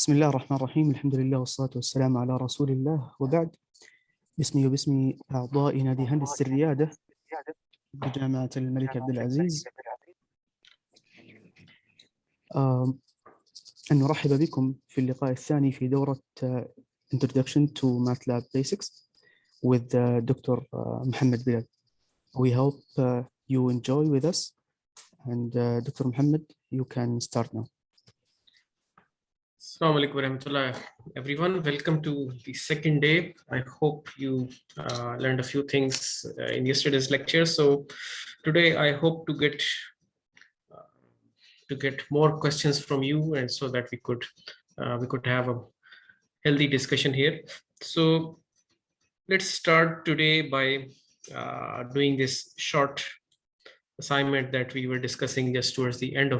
بسم الله الرحمن الرحيم. الحمد لله والصلاة والسلام على رسول الله، وبعد. باسمي وباسم أعضاء نادي هندسة الريادة بجامعة الملك عبدالعزيز، أن نرحب بكم في اللقاء الثاني في دورة Introduction to Matlab Basics with Dr. محمد بلال. We hope you enjoy with us, and Dr. محمد, you can start now. Assalamu alaikum warahmatullah, everyone. Welcome to the second day. I hope you learned a few things in yesterday's lecture. So today I hope to get more questions from you, and so that we could have a healthy discussion here. So let's start today by doing this short assignment that we were discussing just towards the end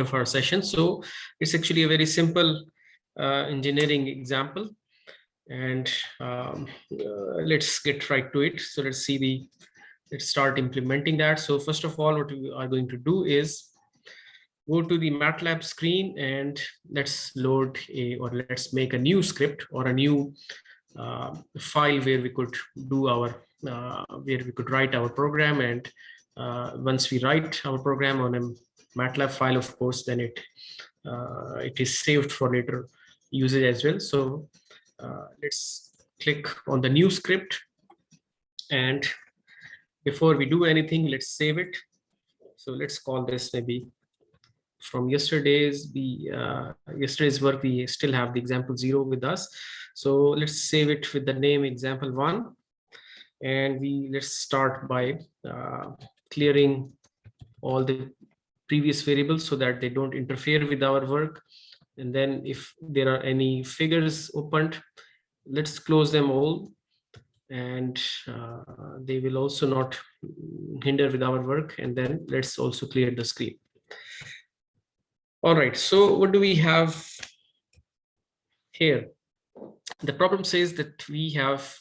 of our session. So it's actually a very simple engineering example, and let's get right to it. So let's start implementing that. So first of all, what we are going to do is go to the Matlab screen, and let's make a new script or a new file where we could do our write our program. And once we write our program on a Matlab file, of course, then it is saved for later usage as well. So let's click on the new script, and before we do anything, let's save it. So let's call this maybe from yesterday's work. We still have the example 0 with us, so let's save it with the name example 1, and let's start by clearing all the previous variables so that they don't interfere with our work. And then if there are any figures opened, let's close them all, and they will also not hinder with our work. And then let's also clear the screen. All right, so what do we have here? The problem says that we have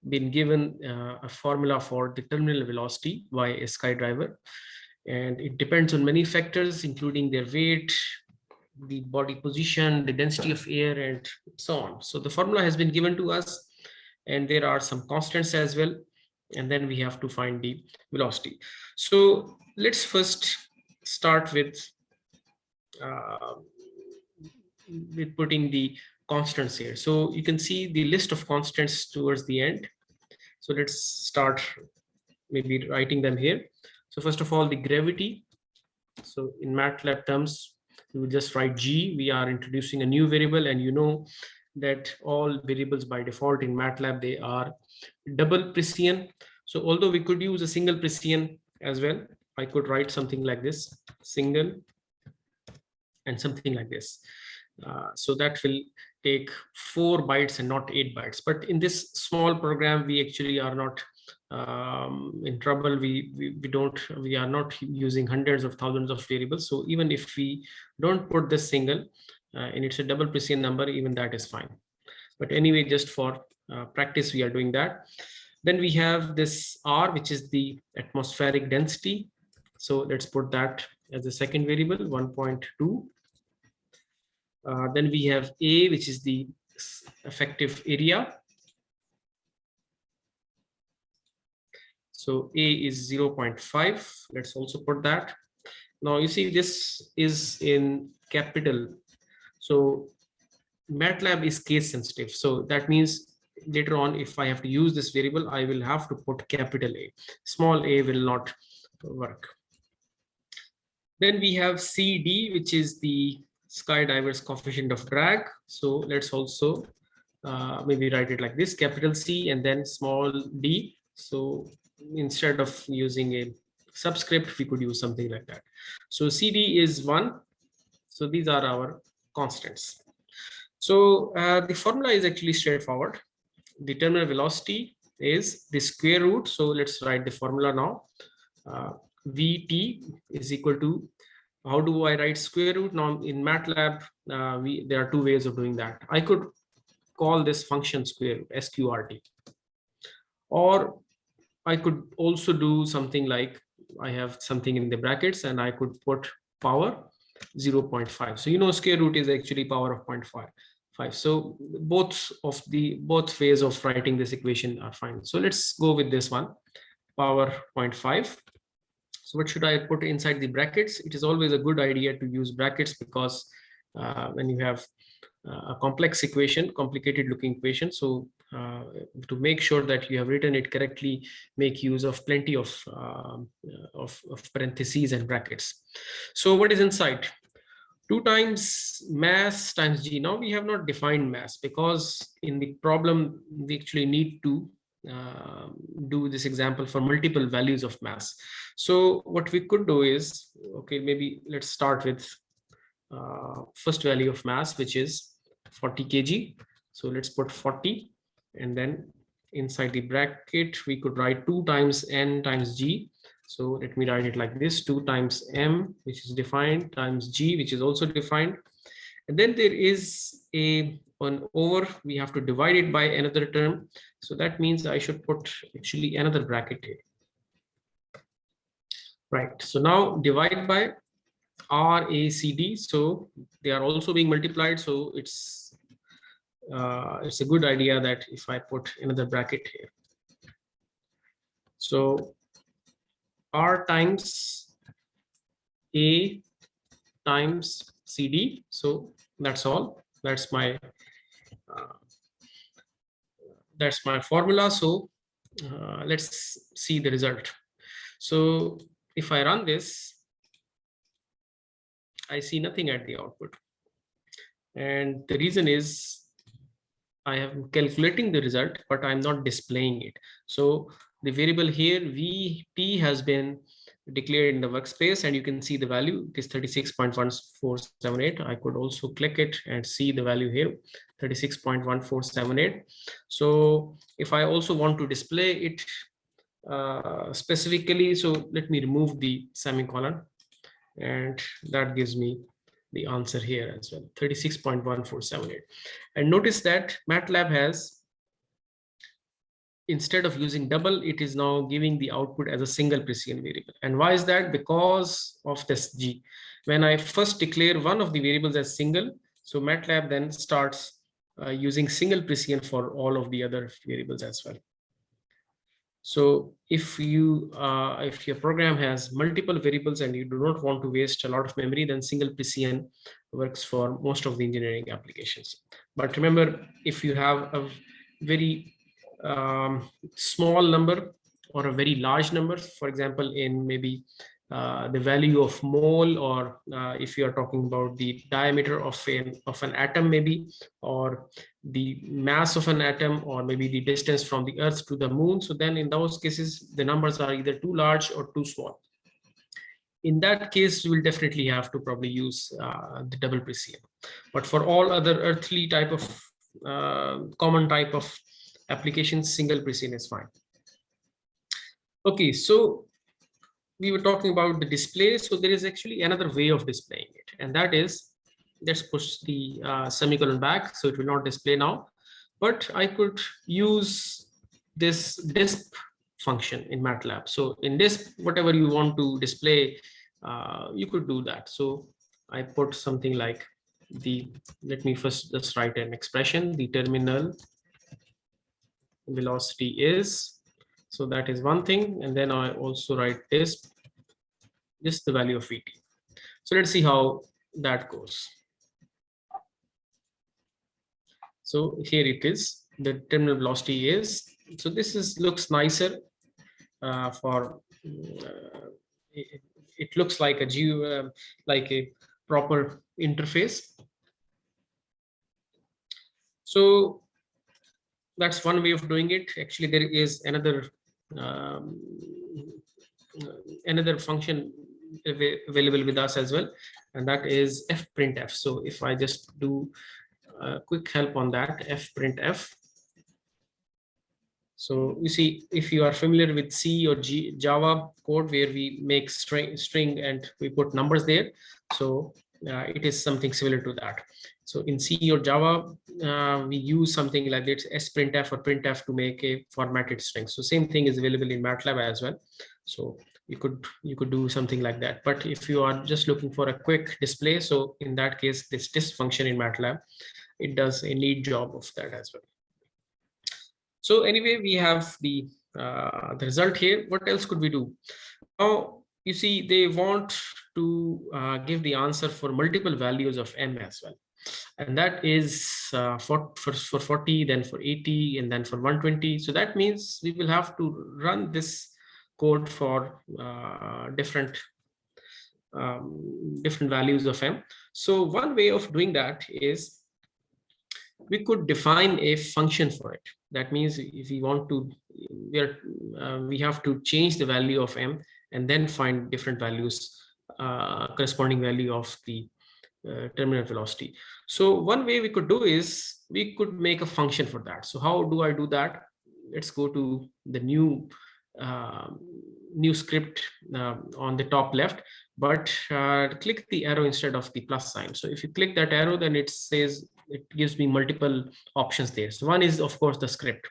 been given a formula for the terminal velocity by a skydriver, and it depends on many factors, including their weight, the body position, the density of air, and so on. So the formula has been given to us, and there are some constants as well, and then we have to find the velocity. So let's first start with putting the constants here. So you can see the list of constants towards the end. So let's start maybe writing them here. So first of all, the gravity. So in MATLAB terms, we will just write G. We are introducing a new variable, and you know that all variables by default in MATLAB, they are double Precision. So although we could use a single Precision as well, I could write something like this, single, and something like this. So that will take 4 bytes and not 8 bytes. But in this small program, we actually are not in trouble. We are not using hundreds of thousands of variables. So even if we don't put this single and it's a double Precision number, even that is fine. But anyway, just for practice, we are doing that. Then we have this R, which is the atmospheric density. So let's put that as a second variable, 1.2. Then we have A, which is the effective area. So A is 0.5. Let's also put that. Now you see this is in capital. So MATLAB is case sensitive. So that means later on, if I have to use this variable, I will have to put capital A. Small a will not work. Then we have CD, which is the skydiver's coefficient of drag. So let's also maybe write it like this, capital C and then small d. So instead of using a subscript, we could use something like that. So CD is 1. So these are our constants. So the formula is actually straightforward. The terminal velocity is the square root. So let's write the formula now. Vt is equal to, how do I write square root? Now in MATLAB, there are 2 ways of doing that. I could call this function square root, sqrt. Or I could also do something like, I have something in the brackets and I could put power 0.5. So you know square root is actually power of 0.5. So both ways of writing this equation are fine. So let's go with this one, power 0.5. So what should I put inside the brackets? It is always a good idea to use brackets because when you have a complex equation, complicated looking equation, so to make sure that you have written it correctly, make use of plenty of parentheses and brackets. So what is inside? 2 times mass times g. Now we have not defined mass because in the problem we actually need to do this example for multiple values of mass. So what we could do is, okay, maybe let's start with first value of mass, which is 40 kg. So let's put 40, and then inside the bracket we could write 2 times n times g. So let me write it like this: 2 times m, which is defined, times g, which is also defined. And then there is a 1 over, we have to divide it by another term. So that means I should put actually another bracket here. Right, so now divide by RACD. So they are also being multiplied. So it's a good idea that if I put another bracket here. So R times A times CD. So that's all. That's my formula. So let's see the result. So if I run this, I see nothing at the output. And the reason is I am calculating the result, but I'm not displaying it. So the variable here, VT, has been declared in the workspace, and you can see the value. It is 36.1478. I could also click it and see the value here, 36.1478. So if I also want to display it specifically, so let me remove the semicolon, and that gives me the answer here as well, 36.1478. And notice that Matlab has, instead of using double, it is now giving the output as a single precision variable. And why is that? Because of this G. When I first declare one of the variables as single, so Matlab then starts using single precision for all of the other variables as well. So if your program has multiple variables and you do not want to waste a lot of memory, then single precision works for most of the engineering applications. But remember, if you have a very small number or a very large number, for example, in maybe the value of mole, or if you are talking about the diameter of an atom maybe, or the mass of an atom, or maybe the distance from the earth to the moon, so then in those cases the numbers are either too large or too small. In that case, you will definitely have to probably use the double precision. But for all other earthly type of common type of applications, single precision is fine. Okay, so we were talking about the display. So there is actually another way of displaying it, and that is, let's push the semicolon back so it will not display now. But I could use this disp function in Matlab. So in disp, whatever you want to display, you could do that. So I put something like let me first just write an expression. The terminal velocity is, so that is one thing. And then I also write disp, just the value of VT. So let's see how that goes. So here it is, the terminal velocity is, so this looks nicer it looks like a proper interface. So that's one way of doing it. Actually, there is another function available with us as well, and that is Fprintf. So if I just do a quick help on that, Fprintf. So you see, if you are familiar with C or Java code, where we make string and we put numbers there, so it is something similar to that. So in C or Java, we use something like this, Sprintf or printf, to make a formatted string. So same thing is available in Matlab as well. So you could do something like that. But if you are just looking for a quick display, so in that case, this function in Matlab, it does a neat job of that as well. So anyway, we have the result here. What else could we do? Now, you see, they want to give the answer for multiple values of m as well. And that is for 40, then for 80, and then for 120. So that means we will have to run this code for different values of m. So one way of doing that is we could define a function for it. That means if we want to, we have to change the value of m and then find different values, corresponding value of the terminal velocity. So one way we could do is we could make a function for that. So how do I do that? Let's go to the new script on the top left, but click the arrow instead of the plus sign. So if you click that arrow, then it says, it gives me multiple options there. So one is, of course, the script.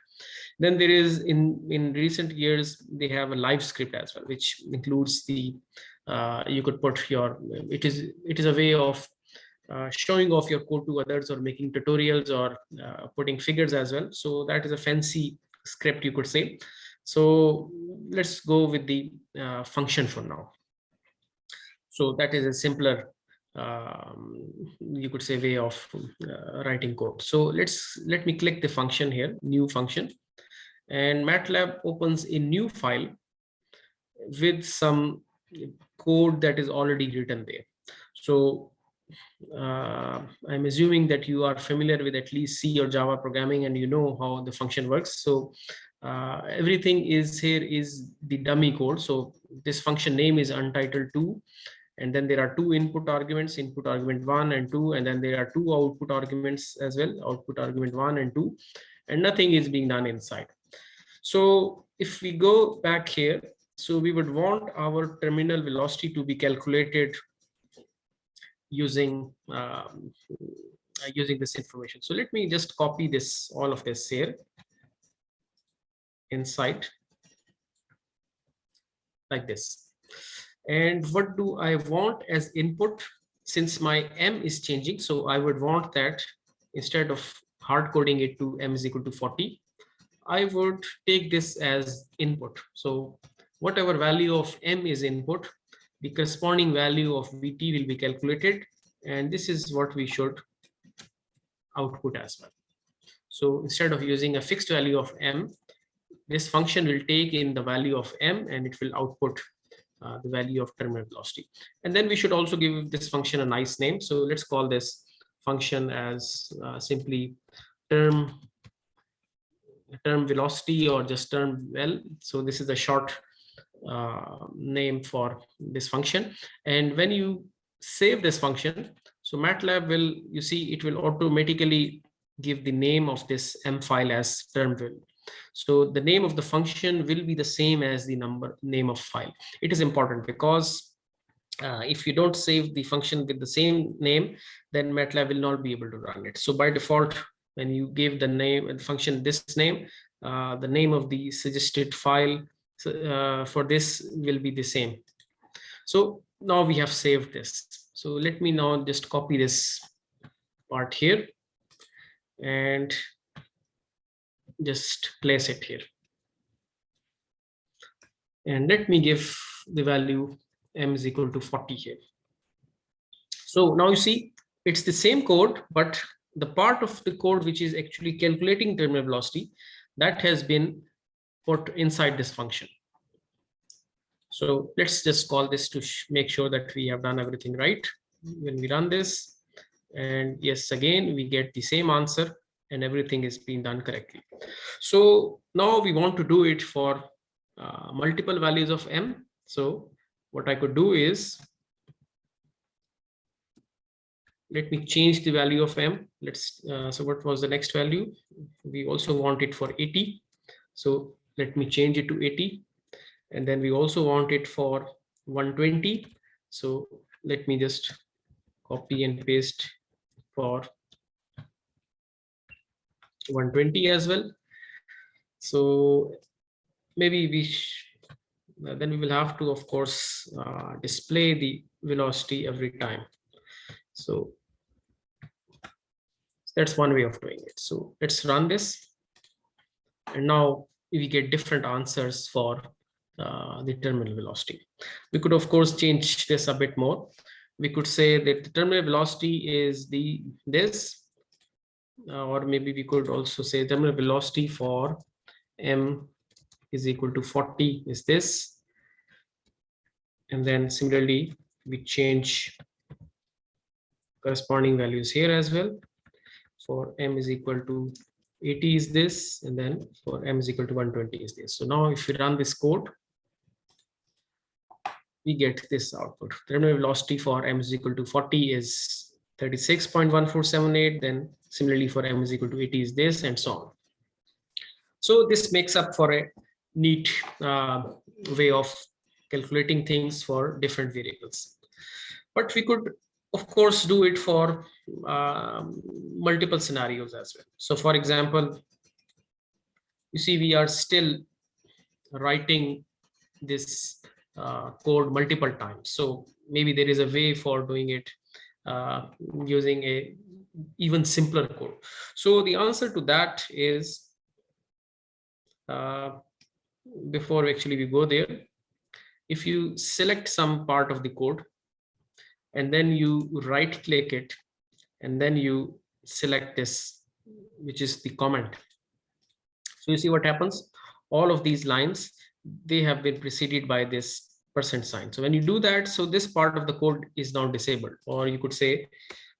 Then there is, in recent years, they have a live script as well, which includes the, you could put your, it is a way of showing off your code to others, or making tutorials, or putting figures as well. So that is a fancy script, you could say. So let's go with the function for now. So that is a simpler, you could say, way of writing code. So let me click the function here, new function, and Matlab opens a new file with some code that is already written there. So I'm assuming that you are familiar with at least C or Java programming, and you know how the function works. So everything is here is the dummy code. So this function name is Untitled 2. And then there are two input arguments, input argument 1 and 2, and then there are two output arguments as well, output argument 1 and 2, and nothing is being done inside. So if we go back here, so we would want our terminal velocity to be calculated using using this information. So let me just copy this, all of this here inside like this. And what do I want as input? Since my m is changing, so I would want that instead of hard coding it to m is equal to 40, I would take this as input. So whatever value of m is input, the corresponding value of vt will be calculated, and this is what we should output as well. So instead of using a fixed value of m, this function will take in the value of m and it will output the value of terminal velocity. And then we should also give this function a nice name. So let's call this function as simply term velocity, or just term vel. So this is a short name for this function. And when you save this function, so Matlab will, you see, it will automatically give the name of this m file as term vel. So the name of the function will be the same as the name of file. It is important because if you don't save the function with the same name, then Matlab will not be able to run it. So by default, when you give the name and function this name, the name of the suggested file for this will be the same. So now we have saved this. So let me now just copy this part here and just place it here. And let me give the value m is equal to 40 here. So now you see it's the same code, but the part of the code which is actually calculating terminal velocity, that has been put inside this function. So let's just call this to make sure that we have done everything right. When we run this, and yes, again, we get the same answer and everything is being done correctly. So now we want to do it for multiple values of m. So what I could do is, let me change the value of m. Let's so what was the next value? We also want it for 80. So let me change it to 80. And then we also want it for 120. So let me just copy and paste for 120 as well. So maybe then we will have to, of course, display the velocity every time. So that's one way of doing it. So let's run this. And now we get different answers for the terminal velocity. We could, of course, change this a bit more. We could say that the terminal velocity is this, or maybe we could also say terminal velocity for m is equal to 40 is this. And then similarly, we change corresponding values here as well. For m is equal to 80 is this, and then for m is equal to 120 is this. So now if we run this code, we get this output. Terminal velocity for m is equal to 40 is 36.1478. Then similarly for m is equal to 80 is this, and so on. So this makes up for a neat way of calculating things for different variables. But we could, of course, do it for multiple scenarios as well. So for example, you see we are still writing this code multiple times. So maybe there is a way for doing it using a even simpler code. So the answer to that is, before actually we go there, if you select some part of the code and then you right click it and then you select this, which is the comment. So you see what happens, all of these lines, they have been preceded by this % sign. So when you do that, so this part of the code is now disabled, or you could say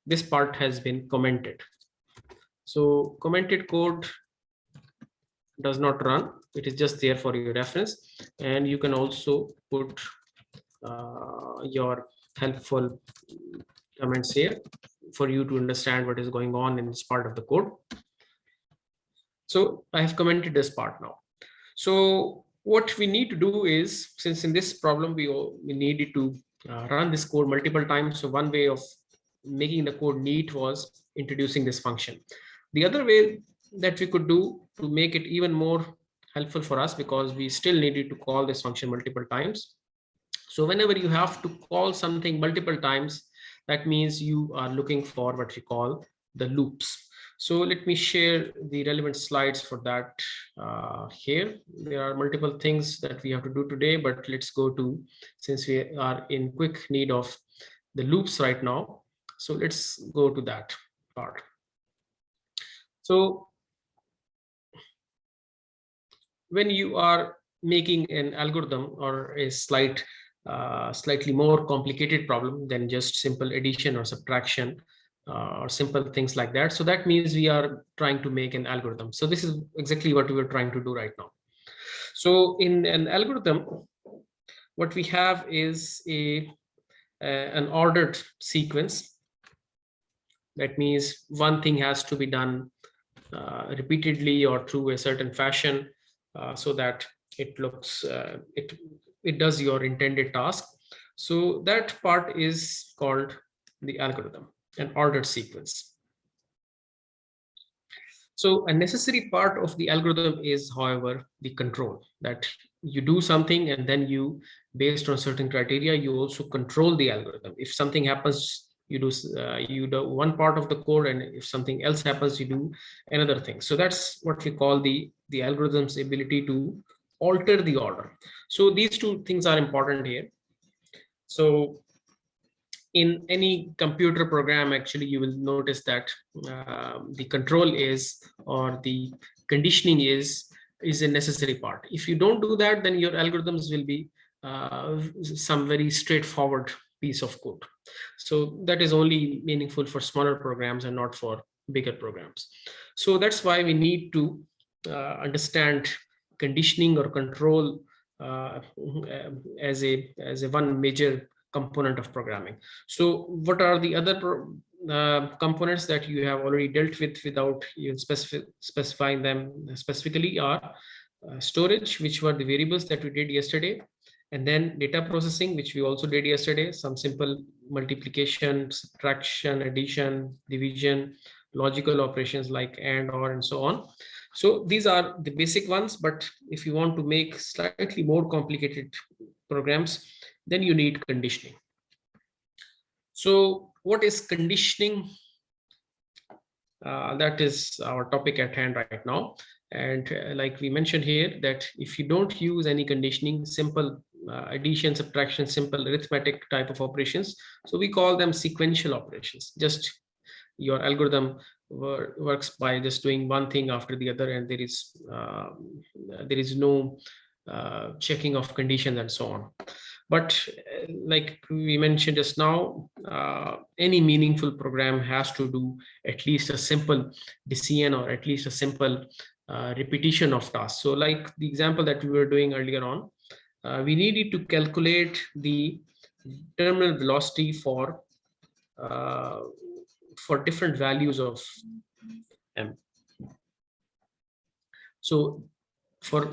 this part has been commented. So commented code does not run, it is just there for your reference. And you can also put your helpful comments here for you to understand what is going on in this part of the code. So I have commented this part now. So what we need to do is, since in this problem we needed to run this code multiple times, so one way of making the code neat was introducing this function. The other way that we could do to make it even more helpful for us, because we still needed to call this function multiple times. So whenever you have to call something multiple times, that means you are looking for what we call the loops. So let me share the relevant slides for that here. There are multiple things that we have to do today, but let's go to, since we are in quick need of the loops right now. So let's go to that part. So when you are making an algorithm or a slightly more complicated problem than just simple addition or subtraction, or simple things like that. So that means we are trying to make an algorithm. So this is exactly what we were trying to do right now. So in an algorithm, what we have is an ordered sequence. That means one thing has to be done repeatedly or through a certain fashion, so that it looks, it does your intended task. So that part is called the algorithm, an ordered sequence. So a necessary part of the algorithm is, however, the control, that you do something and then you, based on certain criteria, you also control the algorithm. If something happens, you do one part of the code, and if something else happens, you do another thing. So that's what we call the algorithm's ability to alter the order. So these two things are important here. So in any computer program, actually, you will notice that the control is, or the conditioning is a necessary part. If you don't do that, then your algorithms will be some very straightforward piece of code. So that is only meaningful for smaller programs and not for bigger programs. So that's why we need to understand conditioning or control as a one major component of programming. So what are the other components that you have already dealt with without even specifying them specifically are storage, which were the variables that we did yesterday, and then data processing, which we also did yesterday, some simple multiplication, subtraction, addition, division, logical operations like and, or, and so on. So these are the basic ones, but if you want to make slightly more complicated programs, then you need conditioning. So what is conditioning? That is our topic at hand right now. And like we mentioned here, that if you don't use any conditioning, simple addition, subtraction, simple arithmetic type of operations, so we call them sequential operations. Just your algorithm works by just doing one thing after the other, and there is no checking of conditions and so on. But like we mentioned just now, any meaningful program has to do at least a simple decision or at least a simple repetition of tasks. So like the example that we were doing earlier on, we needed to calculate the terminal velocity for different values of m. So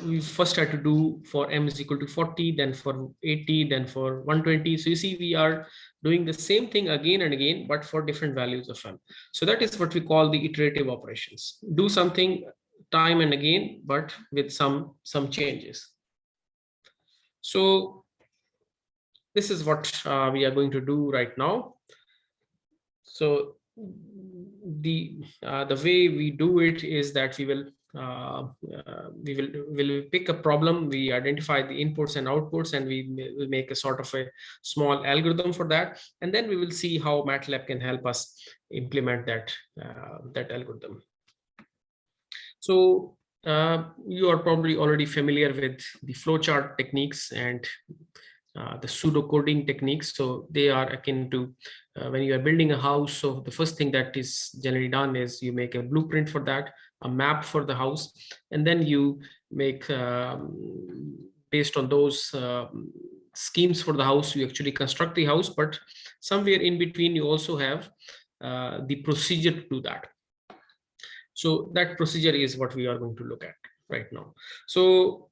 we first had to do for m is equal to 40, then for 80, then for 120. So you see, we are doing the same thing again and again, but for different values of m. So that is what we call the iterative operations. Do something time and again, but with some changes. So this is what we are going to do right now. So the way we do it is that we will pick a problem, we identify the inputs and outputs, and we will make a sort of a small algorithm for that, and then we will see how MATLAB can help us implement that algorithm. So you are probably already familiar with the flowchart techniques and the pseudo-coding techniques. So they are akin to when you are building a house. So the first thing that is generally done is you make a blueprint for that, a map for the house, and then you make, based on those schemes for the house, you actually construct the house. But somewhere in between, you also have the procedure to do that. So that procedure is what we are going to look at right now. So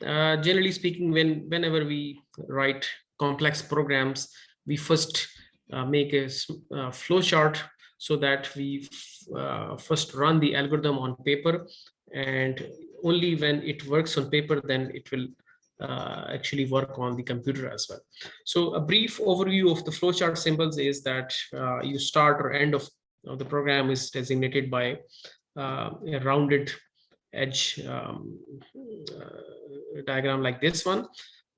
generally speaking, whenever we write complex programs, we first make a flowchart, so that we first run the algorithm on paper, and only when it works on paper, then it will actually work on the computer as well. So a brief overview of the flowchart symbols is that you start or end of the program is designated by a rounded edge diagram like this one,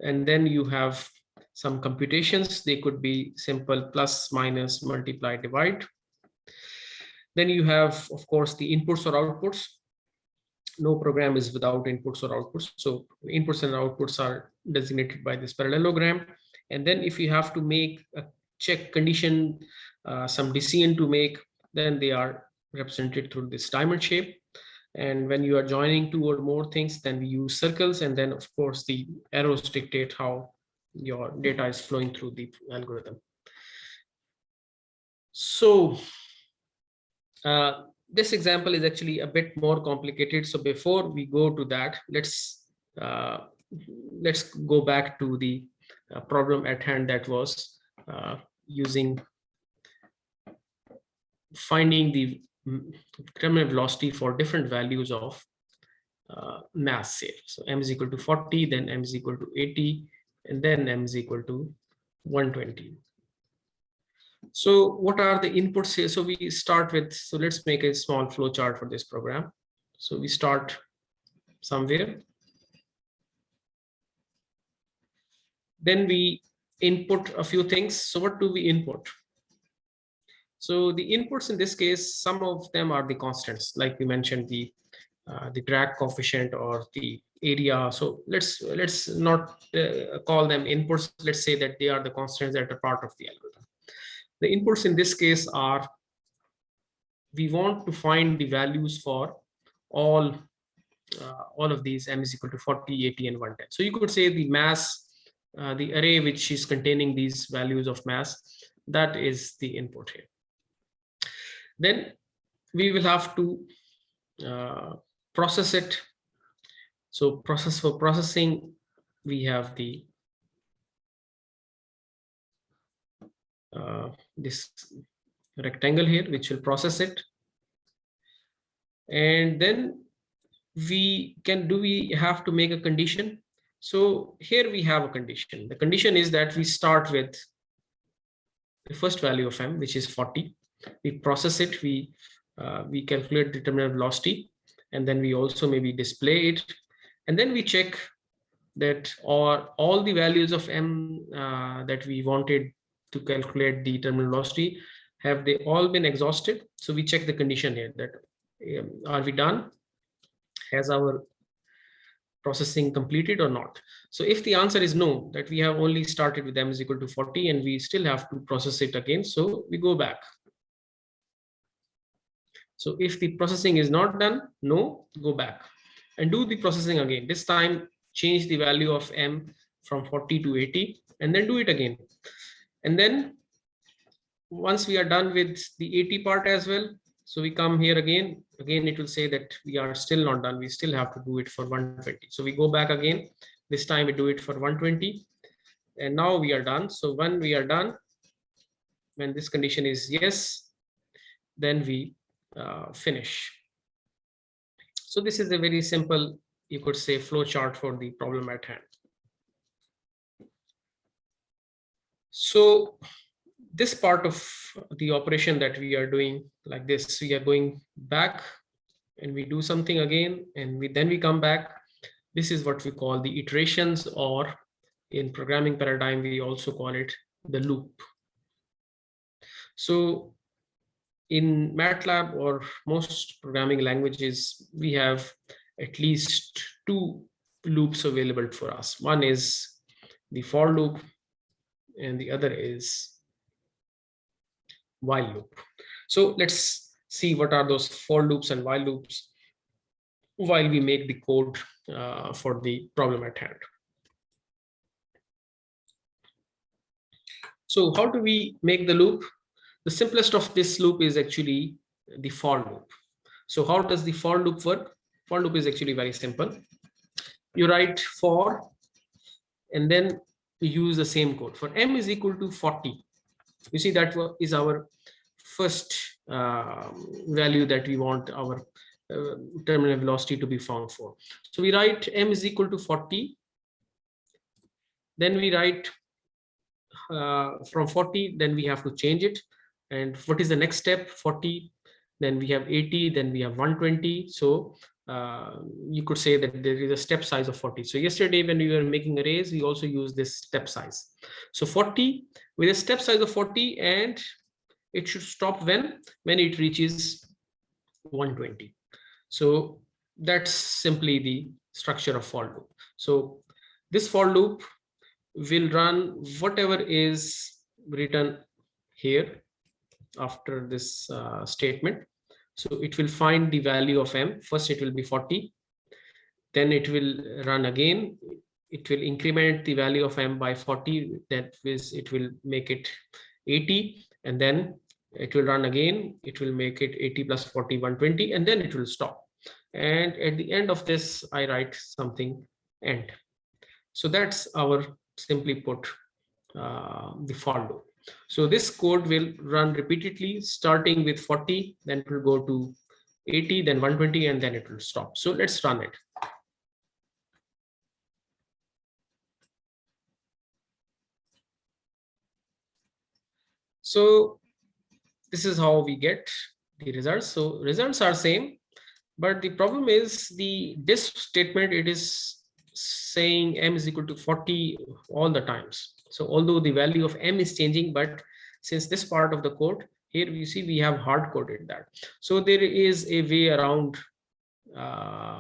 and then you have some computations. They could be simple plus, minus, multiply, divide. Then you have, of course, the inputs or outputs. No program is without inputs or outputs. So inputs and outputs are designated by this parallelogram. And then if you have to make a check condition, some decision to make, then they are represented through this diamond shape. And when you are joining two or more things, then we use circles. And then, of course, the arrows dictate how your data is flowing through the algorithm. So this example is actually a bit more complicated. So before we go to that, let's go back to the problem at hand, that was using finding the terminal velocity for different values of mass here. So m is equal to 40, then m is equal to 80, and then m is equal to 120. So what are the inputs here? So we start with, so let's make a small flow chart for this program. So we start somewhere. Then we input a few things. So what do we input? So the inputs in this case, some of them are the constants, like we mentioned, the drag coefficient or the area. So let's not call them inputs. Let's say that they are the constants that are part of the algorithm. The inputs in this case are, we want to find the values for all of these m is equal to 40, 80, and 110. So you could say the mass, the array which is containing these values of mass, that is the input here. Then we will have to process it. So for processing, we have the this rectangle here, which will process it. And then we have to make a condition? So here we have a condition. The condition is that we start with the first value of m, which is 40. We process it, we calculate the terminal velocity, and then we also maybe display it, and then we check that all the values of m that we wanted to calculate the terminal velocity, have they all been exhausted? So we check the condition here, that are we done? Has our processing completed or not? So if the answer is no, that we have only started with m is equal to 40 and we still have to process it again, so we go back. So if the processing is not done, no, go back and do the processing again. This time change the value of m from 40 to 80 and then do it again. And then once we are done with the 80 part as well, so we come here again, it will say that we are still not done. We still have to do it for 120. So we go back again. This time we do it for 120. And now we are done. So when we are done, when this condition is yes, then we finish. So this is a very simple, you could say, flow chart for the problem at hand. So this part of the operation that we are doing like this, we are going back and we do something again, and then we come back. This is what we call the iterations, or in programming paradigm, we also call it the loop. So in Matlab or most programming languages, we have at least two loops available for us. One is the for loop and the other is while loop. So let's see what are those for loops and while loops while we make the code for the problem at hand. So how do we make the loop? The simplest of this loop is actually the for loop. So how does the for loop work? For loop is actually very simple. You write for, and then you use the same code. For m is equal to 40. You see, that is our first value that we want our terminal velocity to be found for. So we write m is equal to 40. Then we write from 40, then we have to change it. And what is the next step? 40, then we have 80, then we have 120. So you could say that there is a step size of 40. So yesterday when we were making arrays, we also use this step size. So 40 with a step size of 40, and it should stop when it reaches 120. So that's simply the structure of for loop. So this for loop will run whatever is written here after this statement. So it will find the value of m. First it will be 40. Then it will run again. It will increment the value of m by 40. That is, it will make it 80. And then it will run again. It will make it 80 plus 40, 120. And then it will stop. And at the end of this, I write something end. So that's our, simply put, the for loop. So this code will run repeatedly, starting with 40, then it will go to 80, then 120, and then it will stop. So let's run it. So this is how we get the results. So results are same, but the problem is this statement, it is saying m is equal to 40 all the times. So although the value of m is changing, but since this part of the code here, you see we have hard coded that. So there is a way around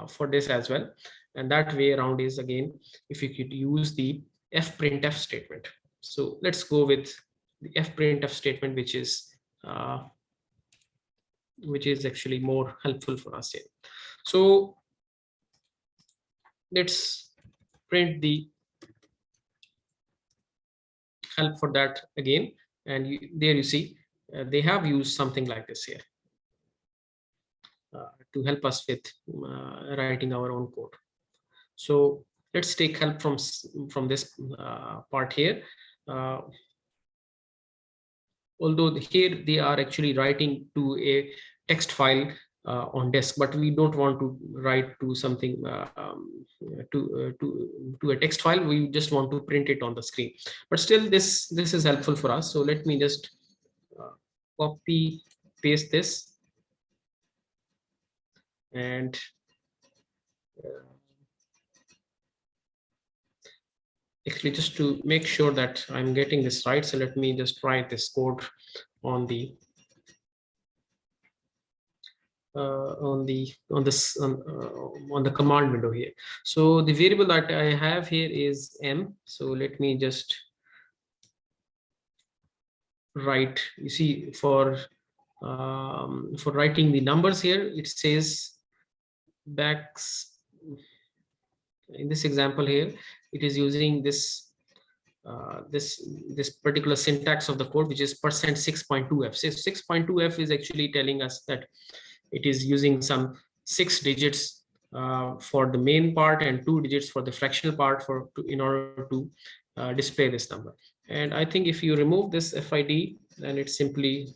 for this as well. And that way around is, again, if you could use the Fprintf statement. So let's go with the Fprintf statement, which is actually more helpful for us here. So let's print the help for that again. And there you see they have used something like this here to help us with writing our own code. So let's take help from this part here. Although here they are actually writing to a text file on disk, but we don't want to write to something to a text file. We just want to print it on the screen, but still this is helpful for us. So let me just copy paste this, and actually just to make sure that I'm getting this right, so let me just write this code on the on the command window here. So the variable that I have here is m. So let me just write. You see, for writing the numbers here, it says backs. In this example here, it is using this this particular syntax of the code, which is %6.2f. So 6.2f is actually telling us that it is using some 6 digits for the main part and 2 digits for the fractional part in order to display this number. And I think if you remove this FID, then it simply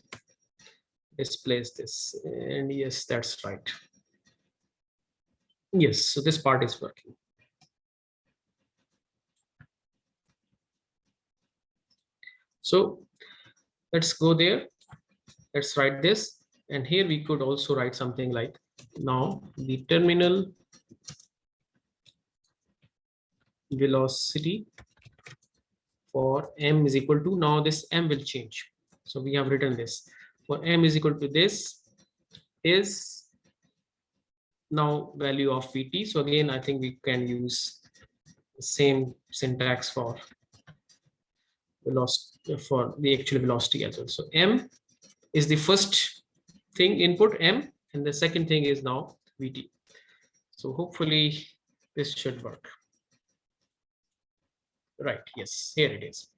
displays this. And yes, that's right. Yes, so this part is working. So let's go there. Let's write this. And here we could also write something like, now the terminal velocity for m is equal to, now this m will change. So we have written this, for m is equal to this is now value of Vt. So again, I think we can use the same syntax for velocity, for the actual velocity as well. So m is the first thing input m, and the second thing is now Vt. So hopefully this should work. Right, yes, here it is.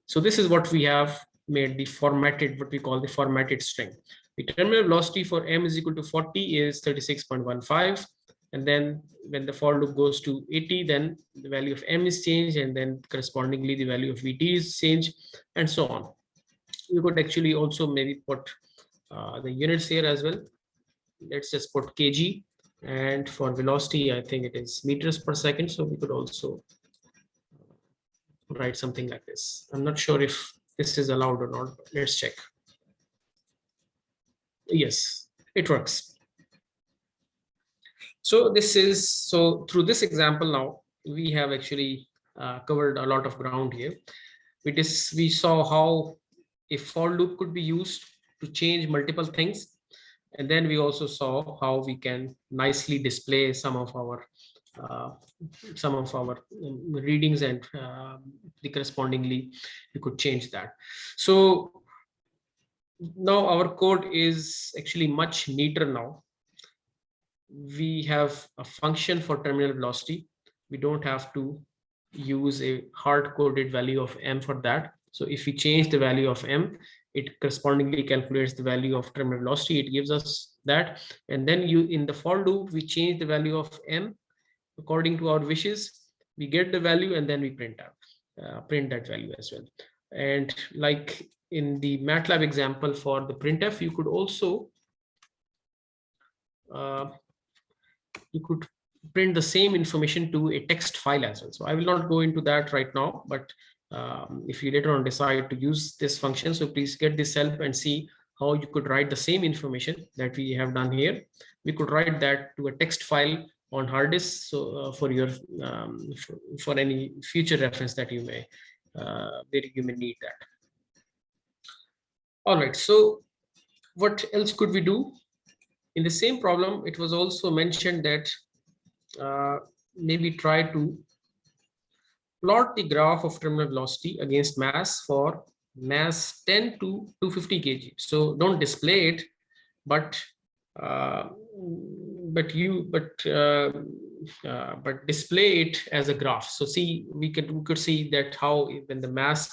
So this is what we have made the formatted, what we call the formatted string. The terminal velocity for m is equal to 40 is 36.15. And then when the for loop goes to 80, then the value of m is changed, and then correspondingly the value of Vt is changed, and so on. You could actually also maybe put the units here as well. Let's just put kg, and for velocity, I think it is meters per second. So we could also write something like this. I'm not sure if this is allowed or not, but let's check. Yes, it works. So this is, so through this example now, we have actually covered a lot of ground here. We saw how a for loop could be used to change multiple things. And then we also saw how we can nicely display some of our readings, and the correspondingly you could change that. So now our code is actually much neater now. We have a function for terminal velocity. We don't have to use a hard-coded value of m for that. So if we change the value of m, it correspondingly calculates the value of terminal velocity. It gives us that. And then in the for loop, we change the value of m according to our wishes. We get the value, and then we print that value as well. And like in the Matlab example for the printf, you could also you could print the same information to a text file as well. So I will not go into that right now, but if you later on decide to use this function, so please get this help and see how you could write the same information that we have done here. We could write that to a text file on hard disk, so for your for any future reference that you may need that. All right, so what else could we do? In the same problem, it was also mentioned that maybe try to plot the graph of terminal velocity against mass for mass 10 to 250 kg. So don't display it, but display it as a graph. So see, we could see that how when the mass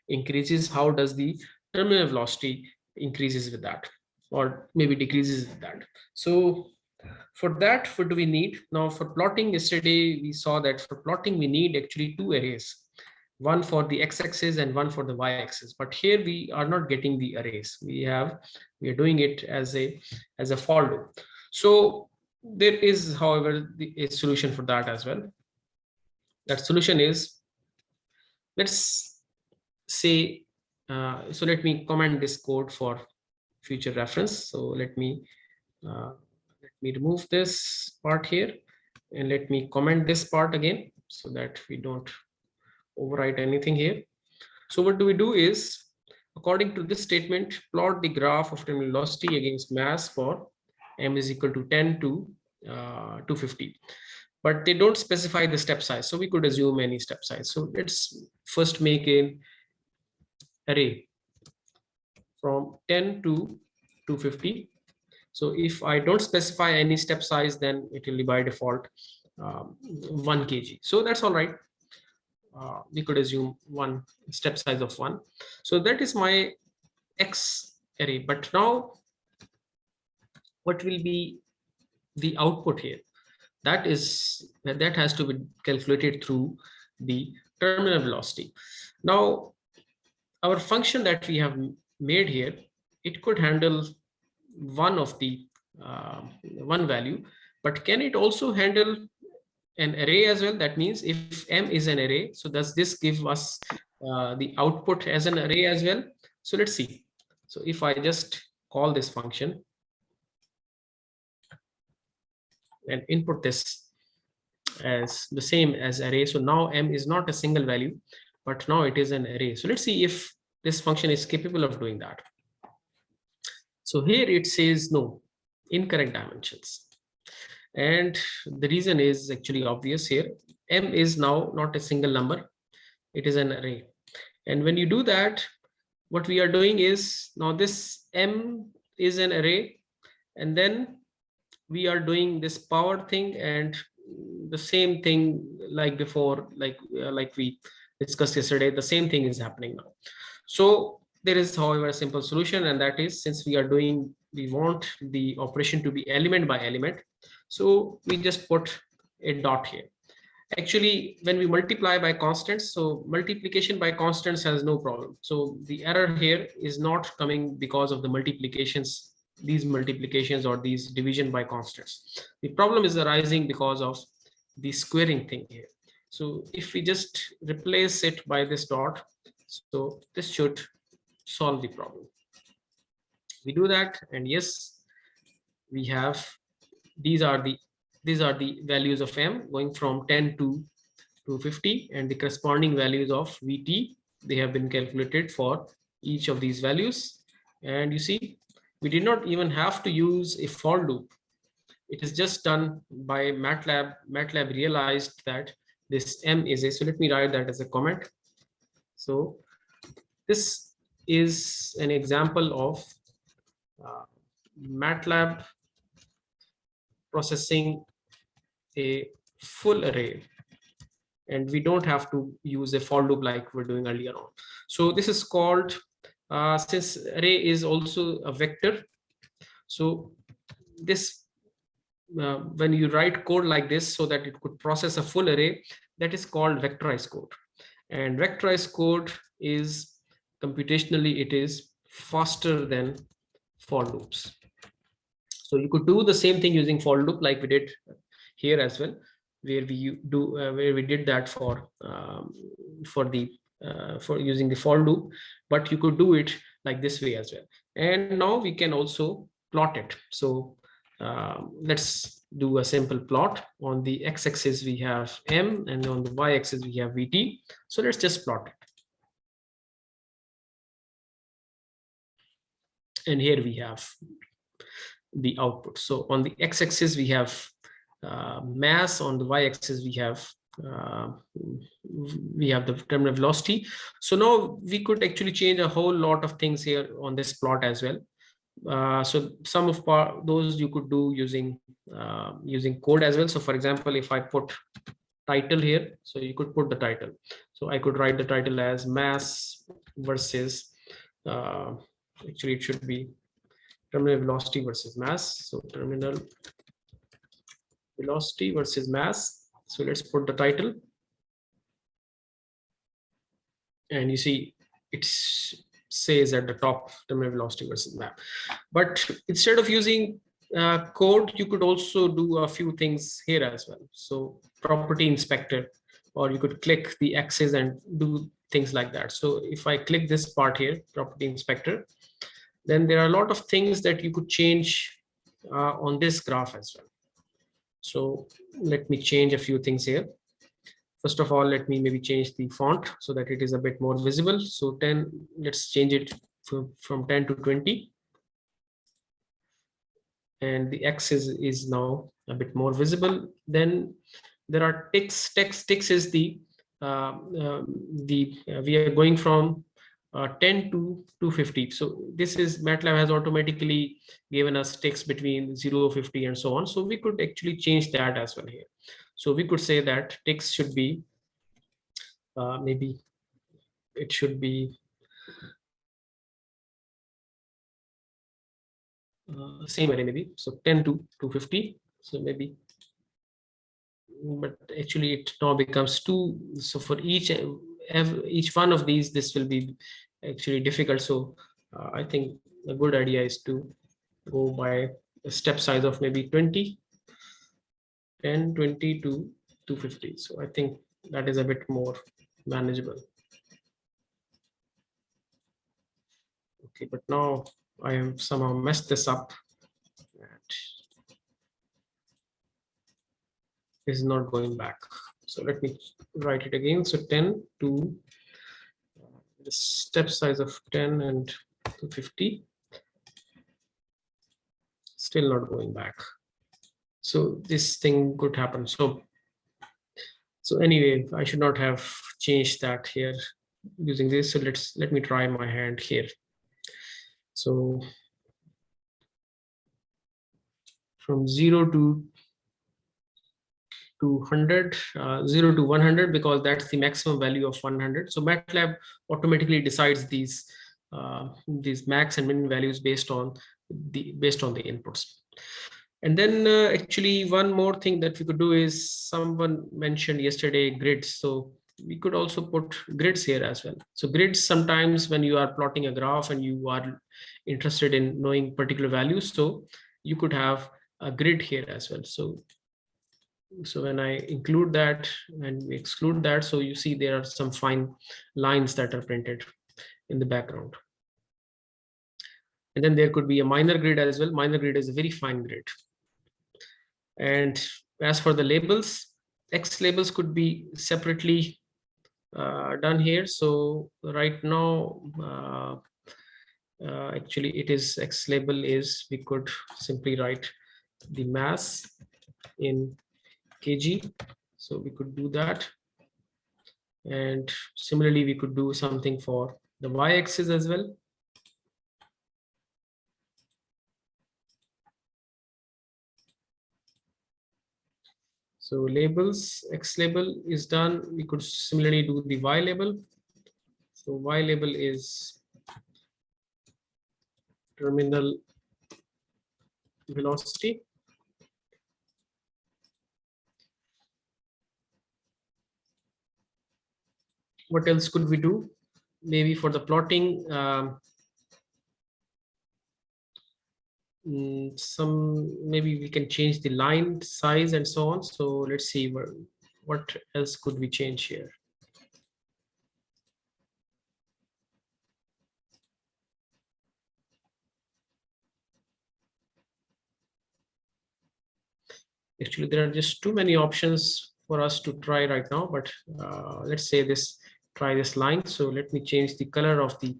increases, how does the terminal velocity increases with that, or maybe decreases with that. So for that, what do we need? Now for plotting, yesterday we saw that for plotting we need actually 2 arrays, one for the x-axis and one for the y-axis. But here we are not getting the arrays. We are doing it as a for loop. So there is, however, a solution for that as well. That solution is, let's say, so let me comment this code for future reference. So let me remove this part here, and let me comment this part again so that we don't overwrite anything here. So what do we do is, according to this statement, plot the graph of terminal velocity against mass for m is equal to 10 to 250. But they don't specify the step size, so we could assume any step size. So let's first make an array from 10 to 250. So if I don't specify any step size, then it will be by default 1 kg. So that's all right. We could assume one step size of 1. So that is my X array. But now what will be the output here? That has to be calculated through the terminal velocity. Now, our function that we have made here, it could handle one of the one value, but can it also handle an array as well? That means if m is an array, so does this give us the output as an array as well? So let's see. So if I just call this function and input this as the same as array, so now m is not a single value, but now it is an array. So let's see if this function is capable of doing that. So here it says no, incorrect dimensions. And the reason is actually obvious here. M is now not a single number, it is an array. And when you do that, what we are doing is, now this M is an array, and then we are doing this power thing, and the same thing like before, like we discussed yesterday, the same thing is happening now. So there is, however, a simple solution, and that is, since we want the operation to be element by element, so we just put a dot here. Actually, when we multiply by constants, so multiplication by constants has no problem. So the error here is not coming because of the multiplications, these multiplications or these division by constants. The problem is arising because of the squaring thing here. So if we just replace it by this dot, so this should solve the problem. We do that, and yes, we have, these are the values of m going from 10 to 250, and the corresponding values of Vt, they have been calculated for each of these values. And you see, we did not even have to use a for loop. It is just done by Matlab. Matlab realized that this m is a, so let me write that as a comment. So this is an example of Matlab processing a full array, and we don't have to use a for loop like we're doing earlier on. So this is called, since array is also a vector, so this when you write code like this so that it could process a full array, that is called Vectorize Code. And Vectorize Code is computationally, it is faster than for loops. So you could do the same thing using for loop like we did here as well, where we did that for using the for loop, but you could do it like this way as well. And now we can also plot it. So let's do a simple plot. On the x-axis we have m, and on the y-axis we have Vt. So let's just plot it. And here we have the output. So on the x-axis we have mass, on the y-axis we have the terminal velocity. So now we could actually change a whole lot of things here on this plot as well. So some of those you could do using code as well. So for example, if I put title here, so you could put the title. So I could write the title as mass versus actually it should be terminal velocity versus mass. So terminal velocity versus mass. So let's put the title, and you see it says at the top terminal velocity versus mass. But instead of using code, you could also do a few things here as well. So property inspector, or you could click the axis and do things like that. So if I click this part here, property inspector, then there are a lot of things that you could change on this graph as well. So let me change a few things here. First of all, let me maybe change the font so that it is a bit more visible. So 10, let's change it from 10 to 20. And the axis is now a bit more visible. Then there are ticks. Ticks is we are going from 10 to 250. So this is MATLAB has automatically given us ticks between 0, 50 and so on. So we could actually change that as well here. So we could say that ticks should be maybe it should be same way maybe. So 10 to 250. So maybe, but actually it now becomes 2. So for each one of these, this will be actually difficult. So I think a good idea is to go by a step size of maybe 20, 10, 20 to 250. So I think that is a bit more manageable. Okay, but now I have somehow messed this up. Is not going back. So let me write it again. So 10 to the step size of 10 and to 50. Still not going back. So this thing could happen. So anyway, I should not have changed that here using this. So let me try my hand here. So from 0 to 100, 0 to 100, because that's the maximum value of 100. So MATLAB automatically decides these max and min values based on the inputs. And then actually one more thing that we could do is, someone mentioned yesterday grids. So we could also put grids here as well. So grids, sometimes when you are plotting a graph and you are interested in knowing particular values, so you could have a grid here as well. So when I include that and we exclude that, so you see there are some fine lines that are printed in the background. And then there could be a minor grid as well. Minor grid is a very fine grid. And as for the labels, X labels could be separately done here. So right now, actually it is X label is, we could simply write the mass in kg. So we could do that. And similarly, we could do something for the y-axis as well. So labels, X label is done. We could similarly do the Y label. So Y label is terminal velocity. What else could we do? Maybe for the plotting, maybe we can change the line size and so on. So let's see what else could we change here. Actually, there are just too many options for us to try right now, but let's say try this line. So let me change the color of the,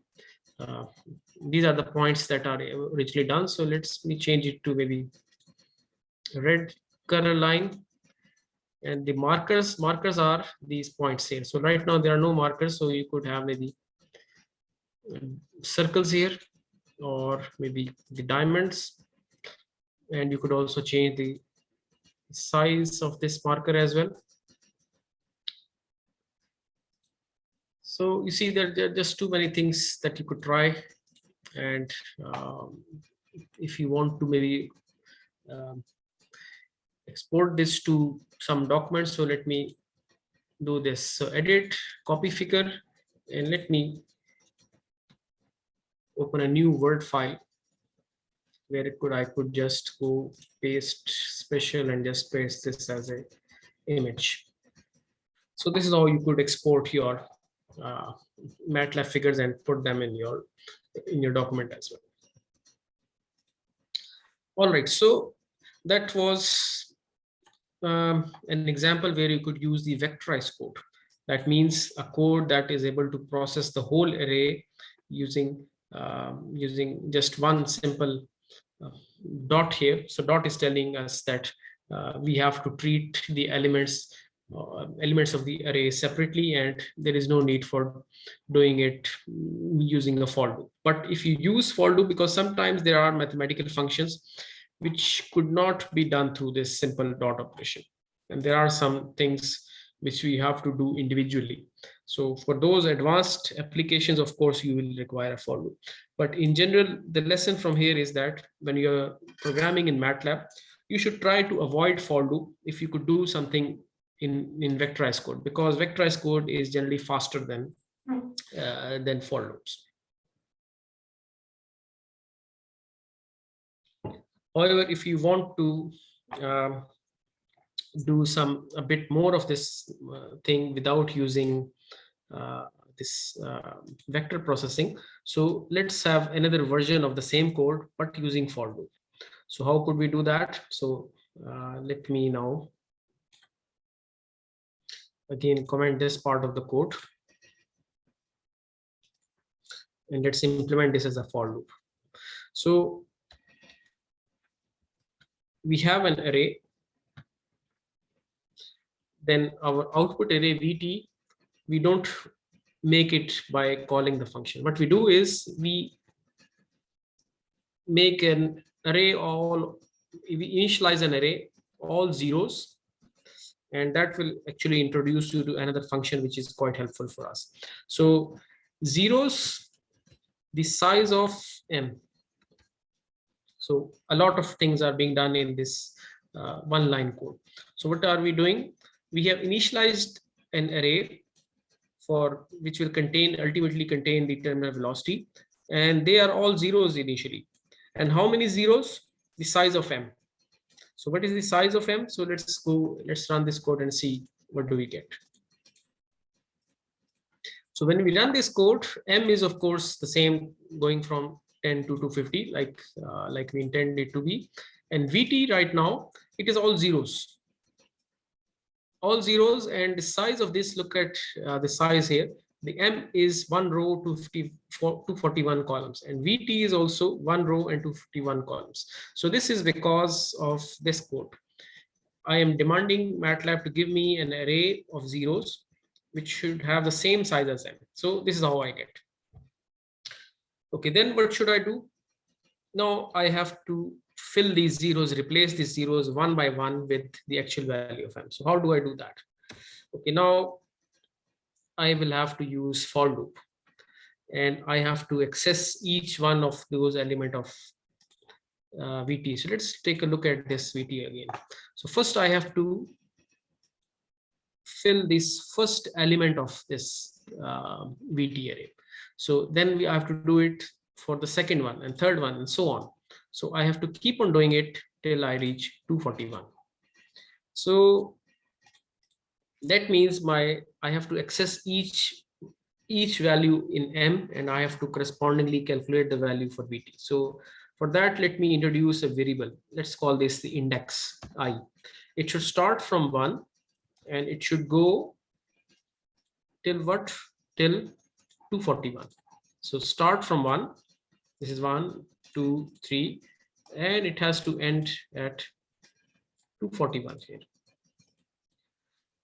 these are the points that are originally done. So let me change it to maybe red color line. And the markers are these points here. So right now there are no markers. So you could have maybe circles here, or maybe the diamonds. And you could also change the size of this marker as well. So you see that there are just too many things that you could try. And if you want to maybe export this to some documents, so let me do this. So edit, copy figure, and let me open a new Word file. where I could just go paste special and just paste this as a image. So this is how you could export your MATLAB figures and put them in your document as well. All right, so that was an example where you could use the vectorized code. That means a code that is able to process the whole array using just one simple dot here. So dot is telling us that we have to treat the elements of the array separately, and there is no need for doing it using a for loop. But if you use for loop, because sometimes there are mathematical functions which could not be done through this simple dot operation, and there are some things which we have to do individually. So for those advanced applications, of course, you will require a for loop. But in general, the lesson from here is that when you're programming in MATLAB, you should try to avoid for loop if you could do something in vectorized code, because vectorized code is generally faster than for loops. However, if you want to do a bit more of this thing without using this vector processing, so let's have another version of the same code but using for loop. So how could we do that? So let me now again comment this part of the code, and let's implement this as a for loop. So we have an array, then our output array VT, we don't make it by calling the function. What we do is we make an array we initialize an array all zeros, and that will actually introduce you to another function which is quite helpful for us. So zeros, the size of m. So a lot of things are being done in this one line code. So what are we doing? We have initialized an array for which will ultimately contain the terminal velocity, and they are all zeros initially. And how many zeros? The size of m. So what is the size of m? So let's run this code and see what do we get. So when we run this code, m is of course the same, going from 10 to 250 like we intended it to be, and VT right now it is all zeros. All zeros, and the size of this, look at the size here. The M is 1 row, 241 columns, and VT is also 1 row and 251 columns. So this is because of this code. I am demanding MATLAB to give me an array of zeros which should have the same size as M. So this is how I get. Okay, then what should I do? Now I have to fill these zeros, replace these zeros one by one with the actual value of m. So how do I do that? Okay, now I will have to use for loop, and I have to access each one of those element of VT. So let's take a look at this VT again. So first I have to fill this first element of this VT array. So then we have to do it for the second one and third one and so on. So I have to keep on doing it till I reach 241. So that means I have to access each value in M, and I have to correspondingly calculate the value for VT. So for that, let me introduce a variable. Let's call this the index I. It should start from 1 and it should go till what? Till 241. So start from 1. This is 1, 2, 3, and it has to end at 241 here.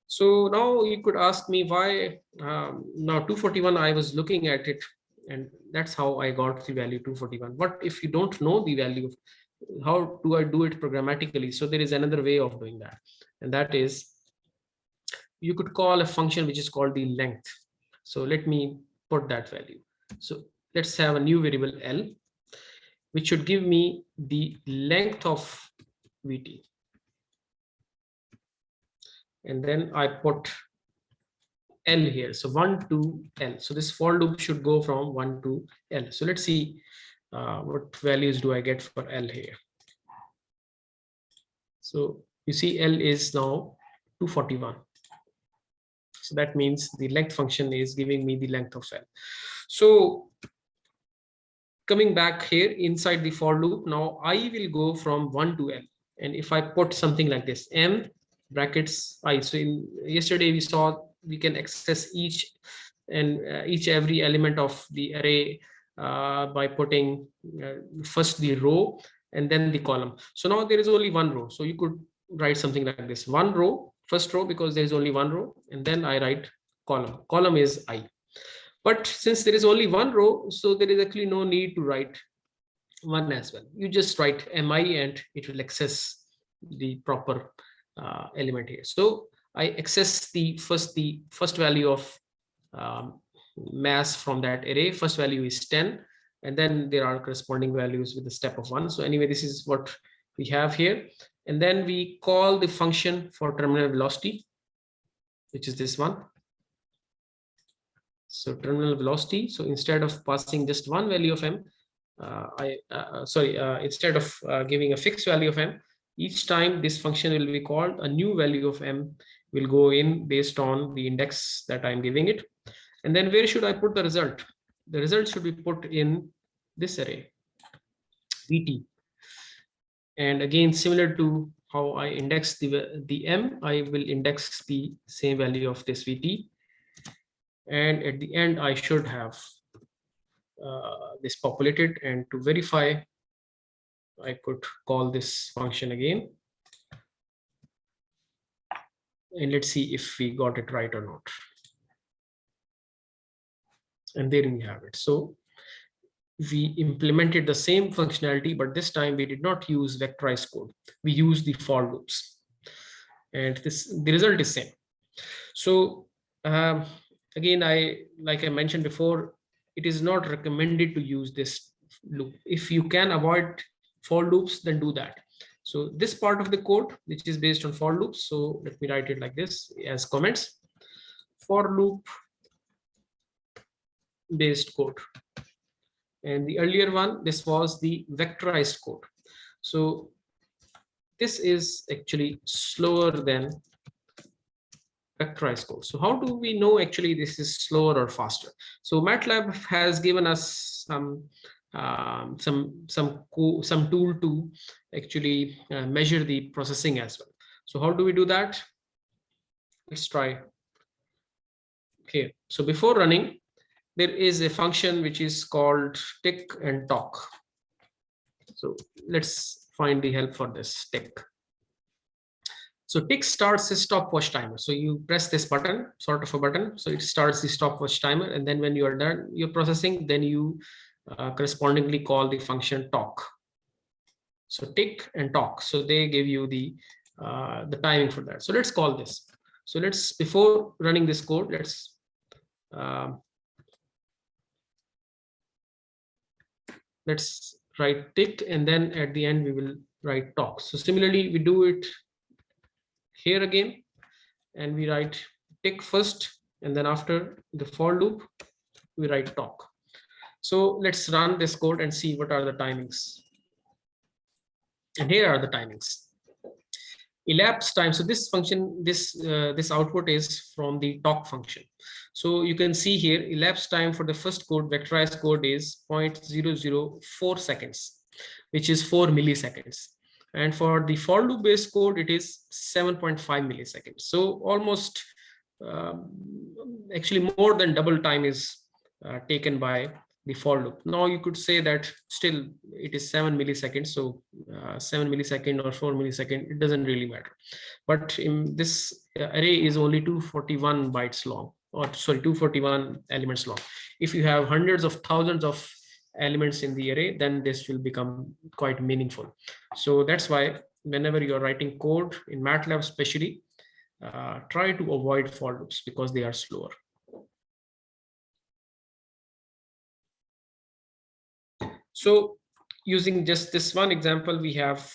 So now you could ask me why now 241, I was looking at it, and that's how I got the value 241. What if you don't know the value of, how do I do it programmatically? So there is another way of doing that, and that is you could call a function which is called the length. So let me put that value. So let's have a new variable L, which should give me the length of VT. And then I put L here. So 1 to L. So this for loop should go from 1 to L. So let's see what values do I get for L here? So you see L is now 241. So that means the length function is giving me the length of L. So coming back here inside the for loop, now I will go from 1 to L. And if I put something like this, M brackets I. So yesterday we saw we can access each every element of the array by putting first the row and then the column. So now there is only one row. So you could write something like this: one row, first row, because there is only one row, and then I write column. Column is I. But since there is only one row, so there is actually no need to write one as well. You just write mi and it will access the proper element here. So I access the first value of mass from that array. First value is 10, and then there are corresponding values with the step of 1. So anyway, this is what we have here. And then we call the function for terminal velocity, which is this one. So terminal velocity. So instead of passing just one value of m, instead of giving a fixed value of m, each time this function will be called, a new value of m will go in based on the index that I'm giving it. And then where should I put the result? The result should be put in this array, vt. And again, similar to how I index the m, I will index the same value of this vt. And at the end, I should have this populated. And to verify, I could call this function again. And let's see if we got it right or not. And there we have it. So we implemented the same functionality, but this time we did not use Vectorize Code. We used the for loops. And the result is same. So again, like I mentioned before, it is not recommended to use this loop. If you can avoid for loops, then do that. So this part of the code, which is based on for loops, so let me write it like this as comments: for loop based code. And the earlier one, this was the vectorized code. So this is actually slower than Vectorize code. So how do we know actually this is slower or faster? So Matlab has given us some tool to actually measure the processing as well. So how do we do that? Let's try here. So before running, there is a function which is called tick and talk. So let's find the help for this tick. So tick starts a stopwatch timer. So you press this button, sort of a button. So it starts the stopwatch timer. And then when you are done your processing, then you correspondingly call the function talk. So tick and talk. So they give you the timing for that. So let's call this. So let's, before running this code, let's write tick, and then at the end we will write talk. So similarly, we do it here again, and we write tick first, and then after the for loop, we write talk. So let's run this code and see what are the timings. And here are the timings. Elapsed time. So this function, this output is from the talk function. So you can see here, elapsed time for the first code, vectorized code, is 0.004 seconds, which is 4 milliseconds. And for the for loop based code, it is 7.5 milliseconds. So almost actually more than double time is taken by the for loop. Now you could say that still it is 7 milliseconds. So 7 millisecond or 4 millisecond, it doesn't really matter. But in this array is only 241 bytes long, or sorry, 241 elements long. If you have hundreds of thousands of elements in the array, then this will become quite meaningful. So that's why whenever you're writing code in Matlab especially, try to avoid for loops because they are slower. So using just this one example, we have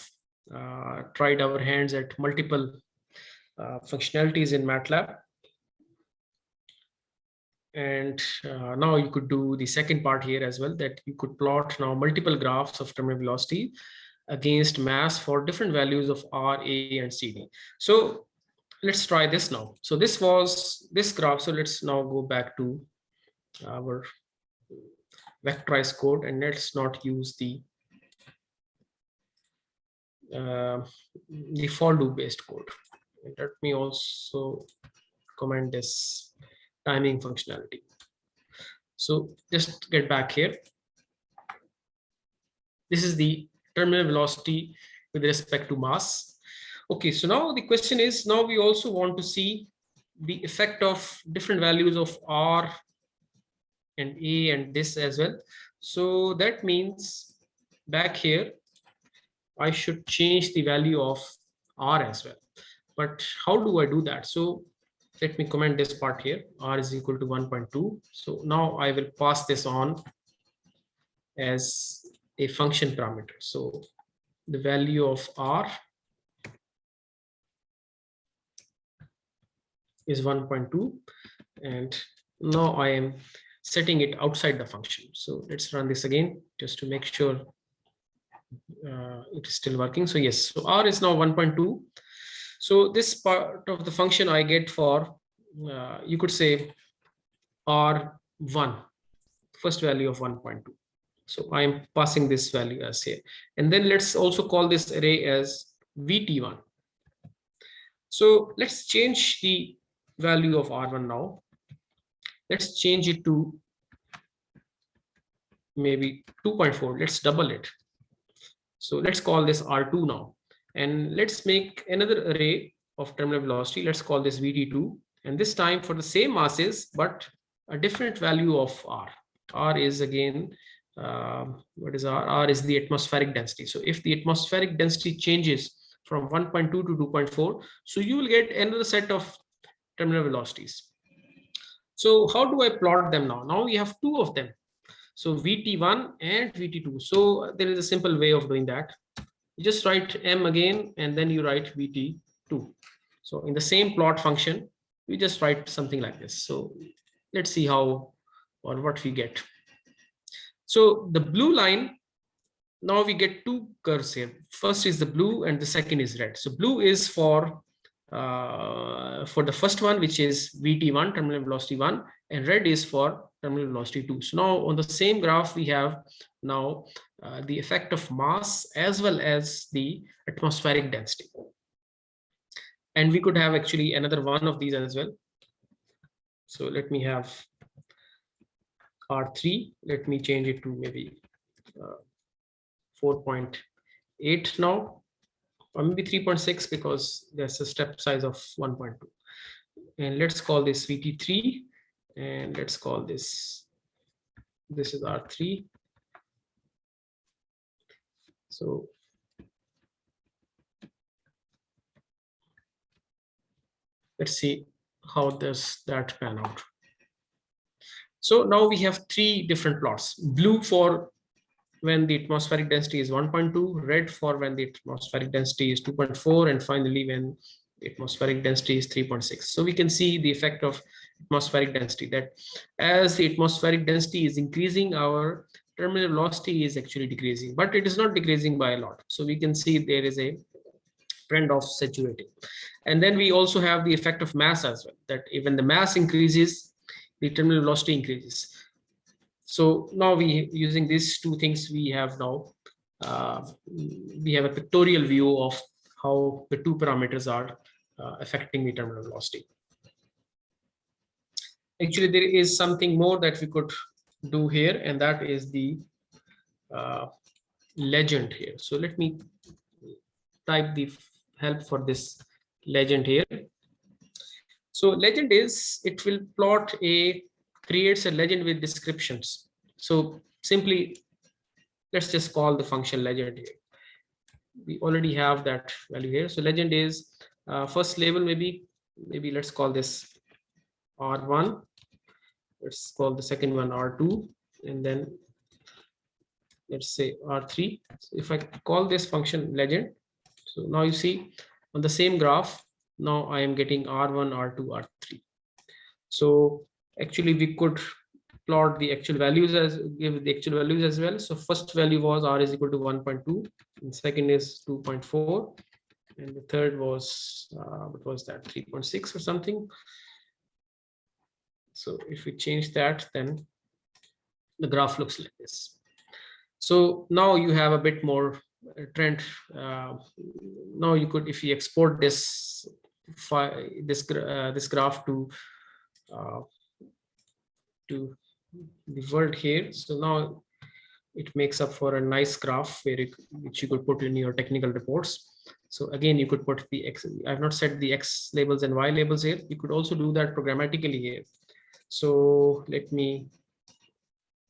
tried our hands at multiple functionalities in Matlab. And now you could do the second part here as well, that you could plot now multiple graphs of terminal velocity against mass for different values of R, A, and CD. So let's try this now. So this was this graph. So let's now go back to our Vectorize Code, and let's not use the for loop based code. And let me also comment this timing functionality. So just get back here. This is the terminal velocity with respect to mass. Okay, so now the question is, now we also want to see the effect of different values of R and A and this as well. So that means back here, I should change the value of R as well. But how do I do that? So let me comment this part here. R is equal to 1.2. So now I will pass this on as a function parameter. So the value of R is 1.2. And now I am setting it outside the function. So let's run this again just to make sure it is still working. So yes, so R is now 1.2. So this part of the function I get for, you could say R1, first value of 1.2. So I am passing this value as here. And then let's also call this array as VT1. So let's change the value of R1 now. Let's change it to maybe 2.4. Let's double it. So let's call this R2 now. And let's make another array of terminal velocity. Let's call this VT2. And this time for the same masses, but a different value of R. R is again, what is R? R is the atmospheric density. So if the atmospheric density changes from 1.2 to 2.4, so you will get another set of terminal velocities. So how do I plot them now? Now we have two of them. So VT1 and VT2. So there is a simple way of doing that. You just write M again, and then you write VT2. So in the same plot function, we just write something like this. So let's see how or what we get. So the blue line, now we get two curves here. First is the blue and the second is red. So blue is for the first one, which is VT1, terminal velocity 1, and red is for terminal velocity 2. So now on the same graph, we have now the effect of mass as well as the atmospheric density. And we could have actually another one of these as well. So let me have R3. Let me change it to maybe 4.8 now, or maybe 3.6 because there's a step size of 1.2. And let's call this VT3, and let's call this is R3. So let's see how does that pan out. So now we have three different plots: blue for when the atmospheric density is 1.2, red for when the atmospheric density is 2.4, and finally when the atmospheric density is 3.6. So we can see the effect of atmospheric density, that as the atmospheric density is increasing, our terminal velocity is actually decreasing, but it is not decreasing by a lot. So we can see there is a trend of saturating. And then we also have the effect of mass as well, that even the mass increases, the terminal velocity increases. So now using these two things, we have now we have a pictorial view of how the two parameters are affecting the terminal velocity. Actually, there is something more that we could do here, and that is the legend here. So let me type the help for this legend here. So legend is, it will plot creates a legend with descriptions. So simply, let's just call the function legend here. We already have that value here. So legend is first label, maybe let's call this R1. Let's call the second one R2, and then let's say R3. So if I call this function legend, so now you see on the same graph, now I am getting R1, R2, R3. So actually we could plot the actual values as give the actual values as well. So first value was r is equal to 1.2, and second is 2.4, and the third was what was that, 3.6 or something. So if we change that, then the graph looks like this. So now you have a bit more trend. Now you could, if you export this file, this graph to the world here. So now it makes up for a nice graph which you could put in your technical reports. So again, you could put the X. I've not set the X labels and Y labels here. You could also do that programmatically here. So let me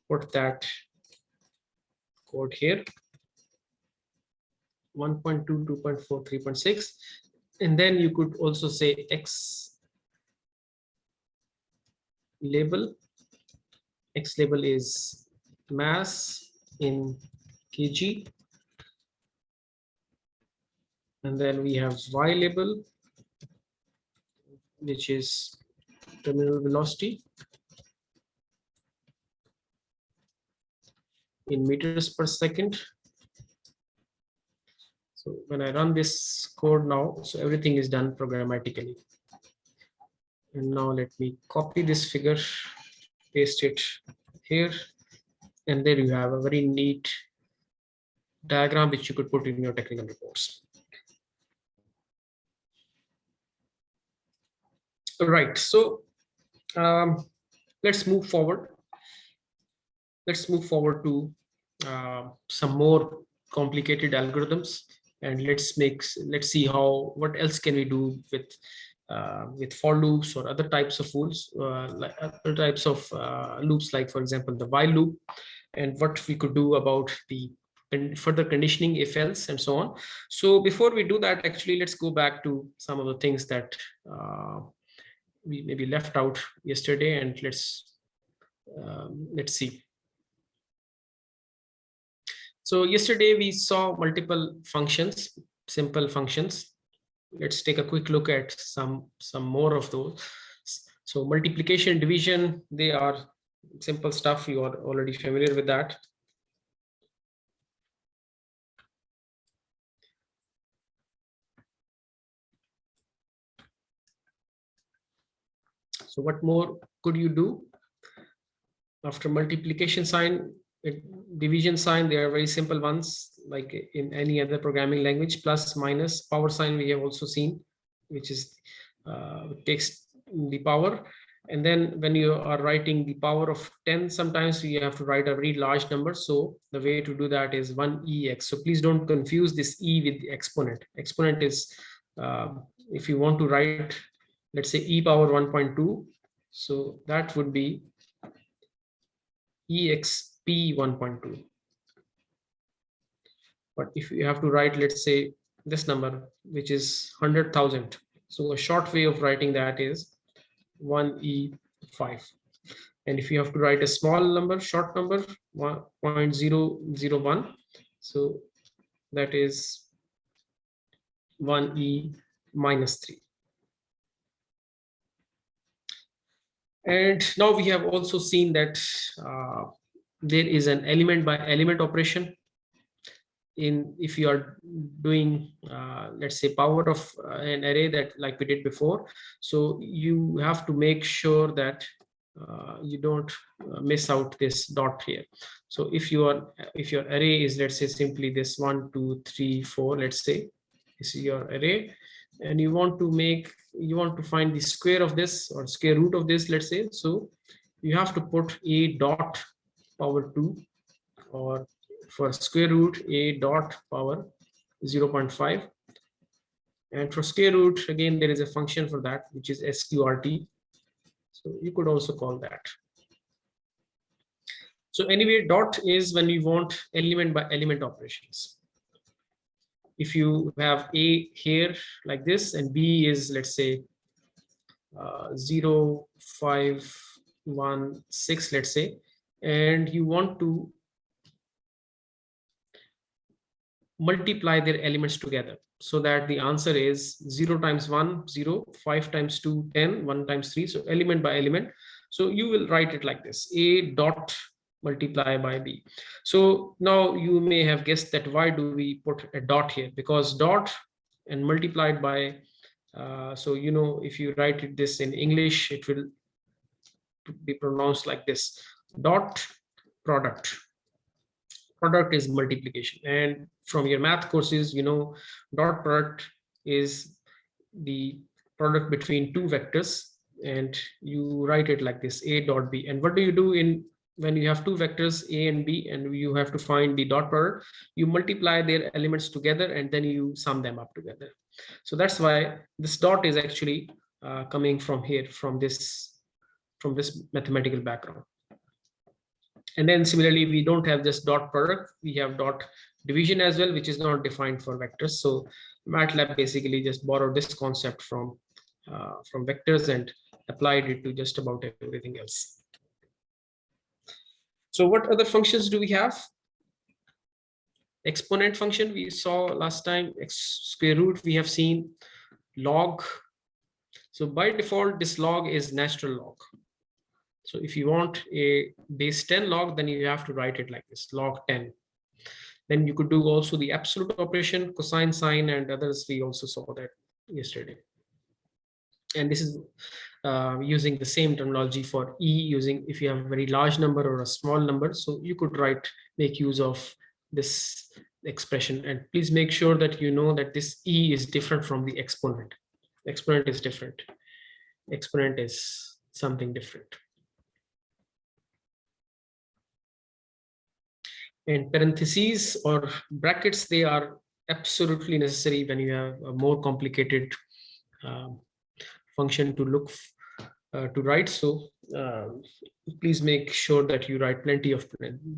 put that code here. 1.2, 2.4, 3.6. And then you could also say X label. X label is mass in kg. And then we have Y label, which is terminal velocity in meters per second. So when I run this code now, so everything is done programmatically. And now let me copy this figure, paste it here, and there you have a very neat diagram which you could put in your technical reports. All right, so let's move forward. Let's move forward to some more complicated algorithms, and let's see what else can we do with for loops or other types of rules, like other types of loops, like for example the while loop, and what we could do about the further conditioning, if else, and so on. So before we do that, actually let's go back to some of the things that we maybe left out yesterday, and let's see. So yesterday we saw multiple functions, simple functions. Let's take a quick look at some more of those. So multiplication, division, they are simple stuff. You are already familiar with that. So what more could you do after multiplication sign? Division sign, they are very simple ones, like in any other programming language. Plus, minus, power sign we have also seen, which is takes the power. And then when you are writing the power of 10, sometimes you have to write a very large number. So the way to do that is 1ex. So please don't confuse this e with the exponent. Exponent is, if you want to write, let's say e power 1.2, so that would be exp 1.2. But if you have to write, let's say this number, which is 100,000, so a short way of writing that is 1e5. And if you have to write a small number, short number, 0.001, so that is 1e minus 3. And now we have also seen that there is an element by element operation. If you are doing, let's say, power of an array, that like we did before, so you have to make sure that you don't miss out this dot here. So if your array is, let's say, simply this 1, 2, 3, 4, let's say this is your array, and you want to find the square of this or square root of this, let's say, so you have to put a dot power 2, or for square root a dot power 0.5, and for square root, again there is a function for that, which is sqrt, so you could also call that. So anyway, dot is when we want element by element operations. If you have a here like this, and b is, let's say, 0, 5, 1, 6, let's say, and you want to multiply their elements together, so that the answer is 0 times 1, 0, 5 times 2, 10, 1 times 3, so element by element. So you will write it like this: A dot multiply by B. So now you may have guessed that why do we put a dot here? Because dot and multiplied by, so you know, if you write it this in English, it will be pronounced like this: dot product. Product is multiplication, and from your math courses, you know, dot product is the product between two vectors, and you write it like this: A dot B. And what do you do in when you have two vectors A and B and you have to find the dot product? You multiply their elements together and then you sum them up together. So that's why this dot is actually coming from here, from this mathematical background. And then similarly, we don't have just dot product, we have dot division as well, which is not defined for vectors. So Matlab basically just borrowed this concept from vectors and applied it to just about everything else. So what other functions do we have? Exponent function we saw last time, square root we have seen, log. So by default, this log is natural log. So if you want a base 10 log, then you have to write it like this: log 10. Then you could do also the absolute operation, cosine, sine, and others. We also saw that yesterday. And this is using the same terminology for E, using if you have a very large number or a small number. So you could make use of this expression. And please make sure that you know that this E is different from the exponent. Exponent is different. Exponent is something different. And parentheses or brackets, they are absolutely necessary when you have a more complicated function to look to write. So please make sure that you write plenty of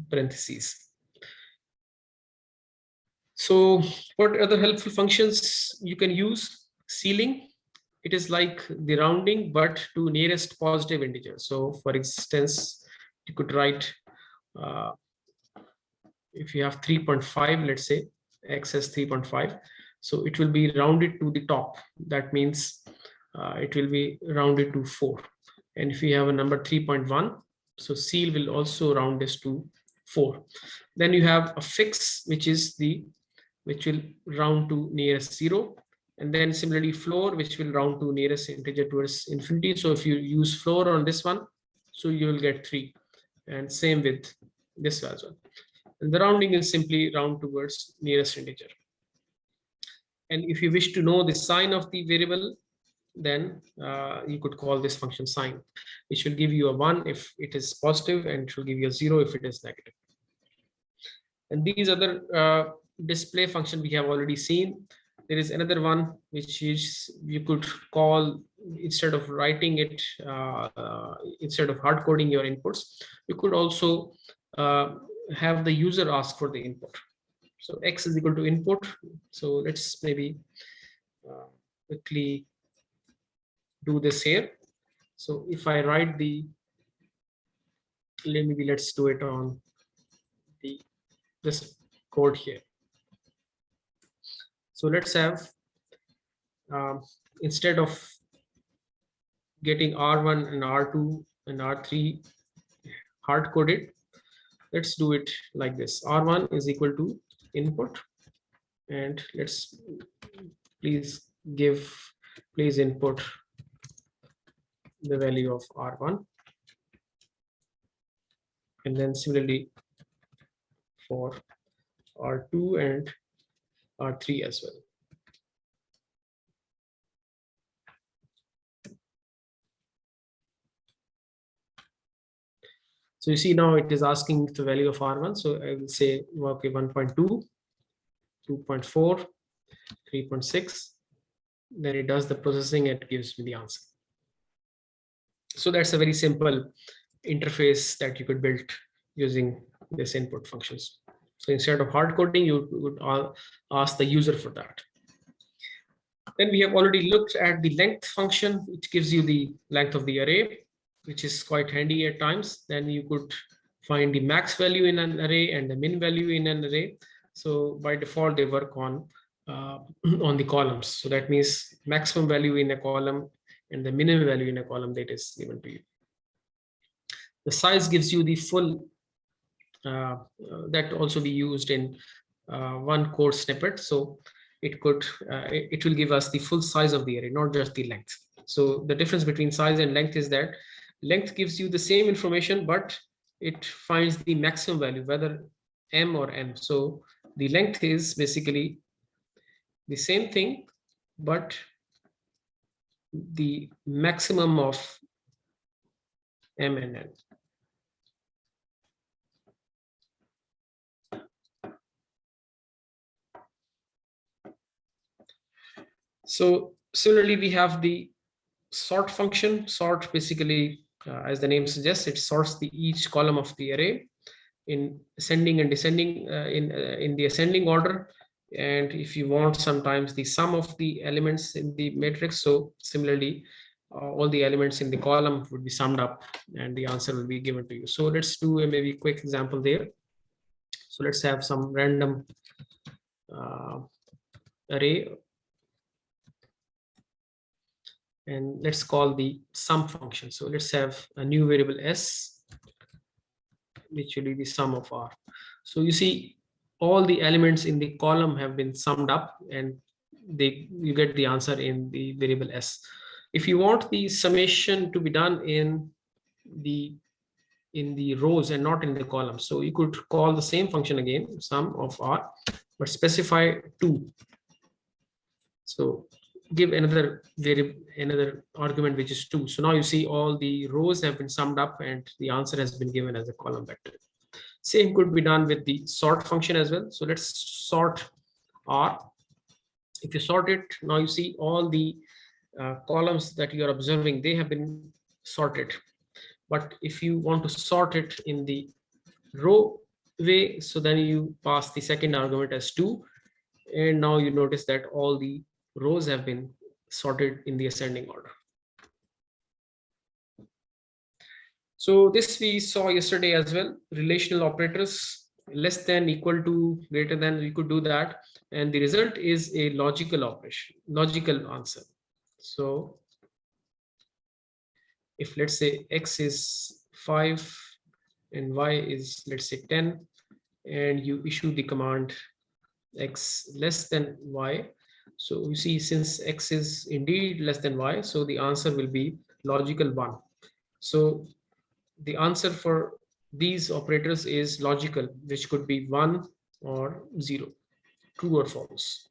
parentheses. So what other helpful functions you can use? Ceiling. It is like the rounding, but to nearest positive integer. So for instance, you could write, if you have 3.5, let's say x has 3.5, so it will be rounded to the top. That means it will be rounded to 4. And if you have a number 3.1, so ceil will also round this to 4. Then you have a fix, which will round to nearest 0. And then similarly floor, which will round to nearest integer towards infinity. So if you use floor on this one, so you will get 3. And same with this as well. And the rounding is simply round towards nearest integer. And if you wish to know the sign of the variable, then you could call this function sign, which will give you a 1 if it is positive, and it will give you a 0 if it is negative. And these other display function we have already seen. There is another one which is, you could call, instead of writing it, instead of hard coding your inputs, you could also have the user ask for the input. So x is equal to input. So let's maybe quickly do this here. So if I write let's do it on this code here. So let's have, instead of getting R1 and R2 and R3 hard coded, let's do it like this: R1 is equal to input, and let's please input the value of R1, and then similarly for R2 and R3 as well. So you see now it is asking the value of R1. So I will say, okay, 1.2, 2.4, 3.6. Then it does the processing and gives me the answer. So that's a very simple interface that you could build using this input functions. So instead of hard coding, you would ask the user for that. Then we have already looked at the length function, which gives you the length of the array, which is quite handy at times. Then you could find the max value in an array and the min value in an array. So by default, they work on the columns. So that means maximum value in a column and the minimum value in a column that is given to you. The size gives you the full, that also be used in one code snippet. So it will give us the full size of the array, not just the length. So the difference between size and length is that length gives you the same information, but it finds the maximum value, whether m or n. So the length is basically the same thing, but the maximum of m and n. So similarly, we have the sort function. Sort basically, as the name suggests, it sorts each column of the array in ascending and descending, in the ascending order. And if you want sometimes the sum of the elements in the matrix, so similarly, all the elements in the column would be summed up and the answer will be given to you. So let's do a maybe quick example there. So let's have some random array, and let's call the sum function. So let's have a new variable s, which will be the sum of r. So you see all the elements in the column have been summed up, and you get the answer in the variable s. If you want the summation to be done in the rows and not in the column, so you could call the same function again, sum of r, but specify 2. So give another variable, another argument, which is 2. So now you see all the rows have been summed up and the answer has been given as a column vector. Same could be done with the sort function as well. So let's sort r. If you sort it, now you see all the columns that you are observing, they have been sorted. But if you want to sort it in the row way, so then you pass the second argument as 2. And now you notice that all the rows have been sorted in the ascending order. So this we saw yesterday as well. Relational operators, less than, equal to, greater than, we could do that. And the result is a logical operation, logical answer. So if let's say x is 5 and y is, let's say, 10, and you issue the command x less than y, so you see, since x is indeed less than y, so the answer will be logical 1. So the answer for these operators is logical, which could be 1 or 0, true or false.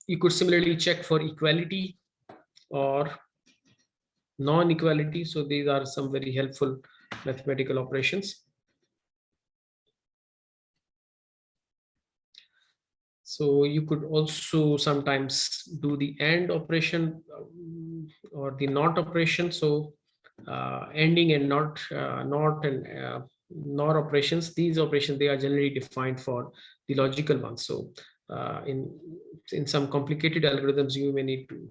You could similarly check for equality or non-equality. So these are some very helpful mathematical operations. So you could also sometimes do the AND operation or the NOT operation. So ending and not and NOR operations, these operations, they are generally defined for the logical ones. So in some complicated algorithms, you may need to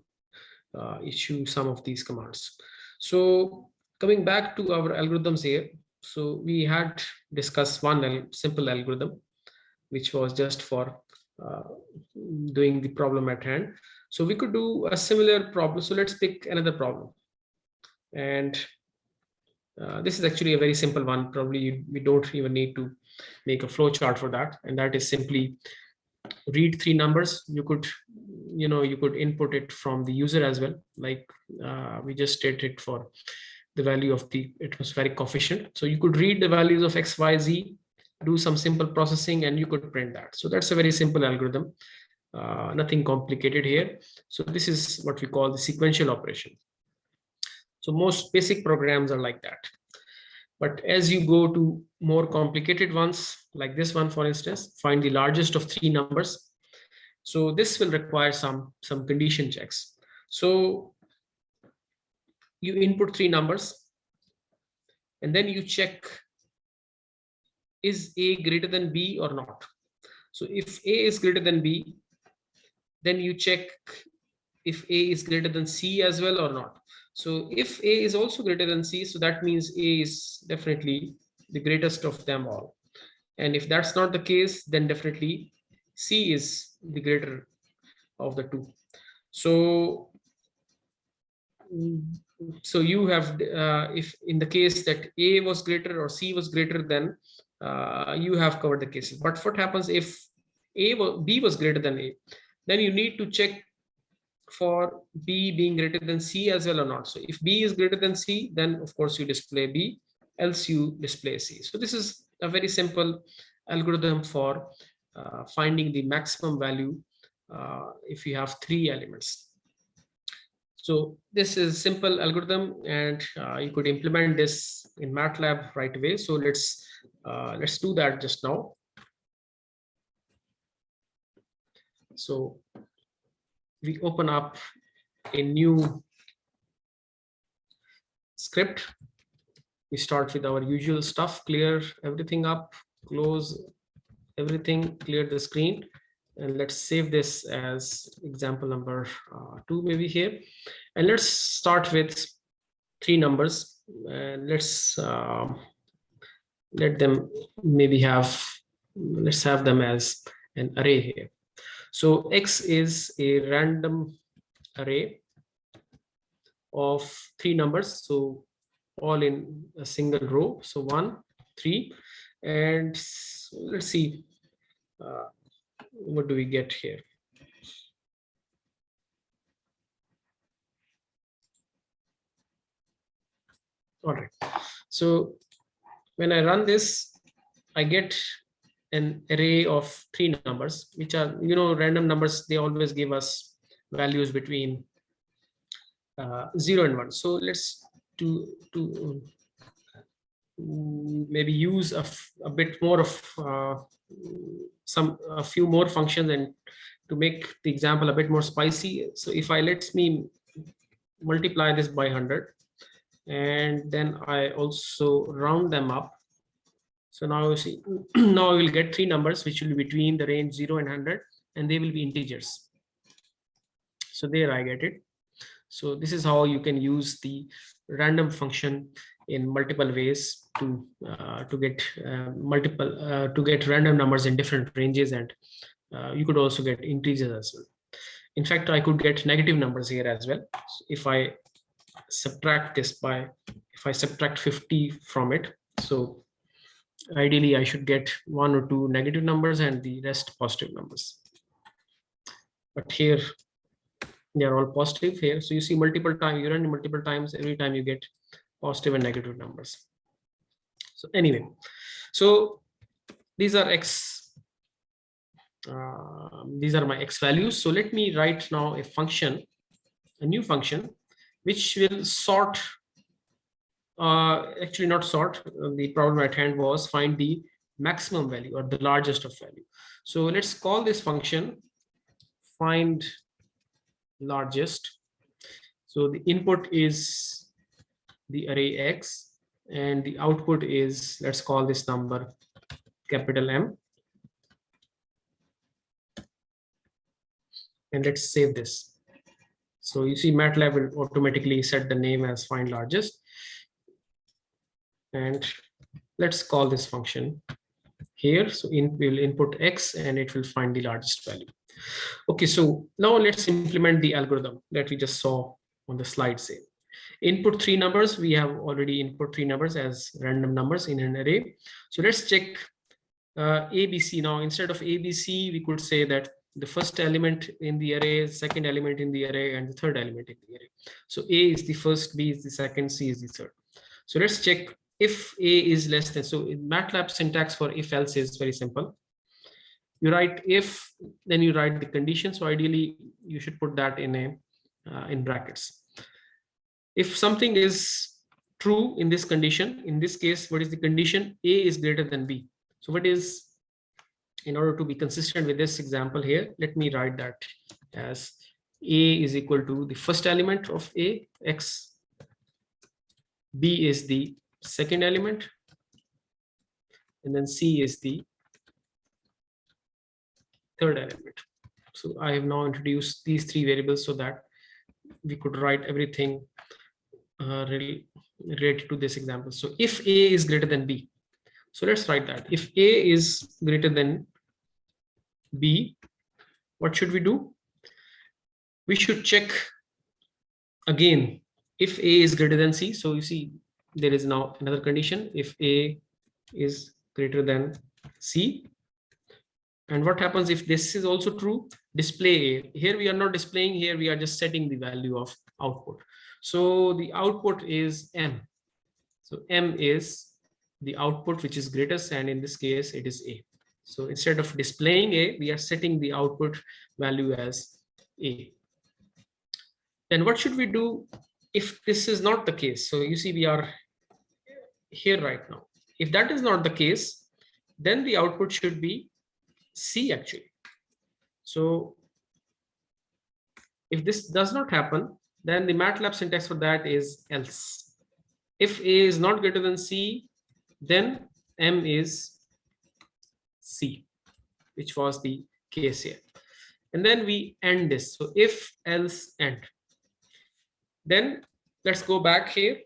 issue some of these commands. So coming back to our algorithms here, so we had discussed one simple algorithm, which was just for doing the problem at hand. So we could do a similar problem. So let's pick another problem. And this is actually a very simple one. Probably we don't even need to make a flow chart for that. And that is simply read 3 numbers. You could input it from the user as well. Like we just stated for the value of the atmospheric coefficient. So you could read the values of X, Y, Z, do some simple processing, and you could print that. So that's a very simple algorithm, nothing complicated here. So this is what we call the sequential operation. So most basic programs are like that. But as you go to more complicated ones, like this one, for instance, find the largest of 3 numbers. So this will require some condition checks. So you input 3 numbers, and then you check, is A greater than B or not? So if A is greater than B, then you check if A is greater than C as well or not. So if A is also greater than C, so that means A is definitely the greatest of them all. And if that's not the case, then definitely C is the greater of the 2. So so you have, if in the case that A was greater or C was greater, then you have covered the cases. But what happens if B was greater than A? Then you need to check for B being greater than C as well or not. So if B is greater than C, then of course you display B, else you display C. So this is a very simple algorithm for finding the maximum value if you have 3 elements. So this is simple algorithm, and you could implement this in Matlab right away. So let's do that just now. So we open up a new script. We start with our usual stuff, clear everything up, close everything, clear the screen, and let's save this as example number 2 maybe here. And let's start with 3 numbers, and let's let them maybe have, let's have them as an array here. So X is a random array of 3 numbers, so all in a single row. So 1, 3, and let's see what do we get here. All right, so when I run this, I get an array of 3 numbers, which are, you know, random numbers. They always give us values between 0 and 1. So let's maybe use a bit more of a few more functions, and to make the example a bit more spicy. So if I let me multiply this by 100, and then I also round them up. So now you see, now we will get 3 numbers which will be between the range 0 and 100, and they will be integers. So there I get it. So this is how you can use the random function in multiple ways to get random numbers in different ranges, and you could also get integers as well. In fact, I could get negative numbers here as well. So if I subtract this if I subtract 50 from it, so ideally I should get 1 or 2 negative numbers and the rest positive numbers. But here they are all positive here. So you see multiple times, you run multiple times, every time you get positive and negative numbers. So anyway, so these are these are my X values. So let me write now a function, a new function, which will sort, actually not sort, the problem at hand was find the maximum value or the largest of value. So let's call this function find largest. So the input is the array X, and the output is, let's call this number capital M, and let's save this. So you see Matlab will automatically set the name as find largest, and let's call this function here. So we'll input X and it will find the largest value. Okay, so now let's implement the algorithm that we just saw on the slide. Say input 3 numbers. We have already input 3 numbers as random numbers in an array. So let's check ABC. Now instead of ABC, we could say that the first element in the array, second element in the array, and the third element in the array. So A is the first, B is the second, C is the third. So let's check if A is less than. So in Matlab syntax for if else is very simple. You write if, then you write the condition. So ideally you should put that in brackets. If something is true in this condition, in this case, what is the condition? A is greater than B. So what is, in order to be consistent with this example here, let me write that as A is equal to the first element of A, X. B is the second element, and then C is the third element. So I have now introduced these 3 variables so that we could write everything related to this example. So if A is greater than B, so let's write that. If A is greater than B, what should we do? We should check again if A is greater than C. So you see there is now another condition, if A is greater than C. And what happens if this is also true? Display A. Here we are not displaying, here we are just setting the value of output. So the output is M. So M is the output which is greatest, and in this case it is A. So instead of displaying A, we are setting the output value as A. Then what should we do if this is not the case? So you see we are here right now. If that is not the case, then the output should be C actually. So if this does not happen, then the MATLAB syntax for that is else. If A is not greater than C, then M is C, which was the case here. And then we end this. So if, else, end. Then let's go back here.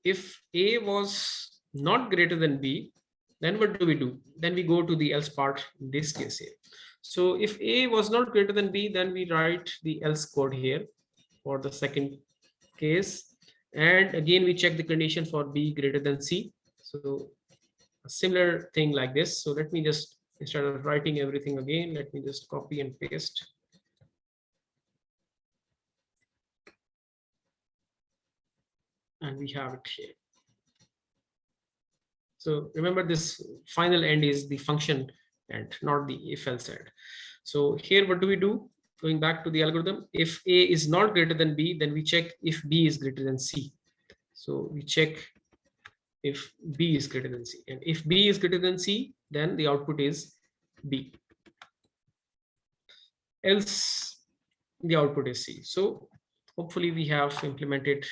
If A was not greater than B, then what do? Then we go to the else part in this case here. So if A was not greater than B, then we write the else code here for the second case. And again, we check the condition for B greater than C. So a similar thing like this. So let me just, instead of writing everything again, let me just copy and paste. And we have it here. So remember, this final end is the function end, not the if else end. So here, what do? Going back to the algorithm, if A is not greater than B, then we check if B is greater than C. So we check if B is greater than C. And if B is greater than C, then the output is B. Else, the output is C. So hopefully we have implemented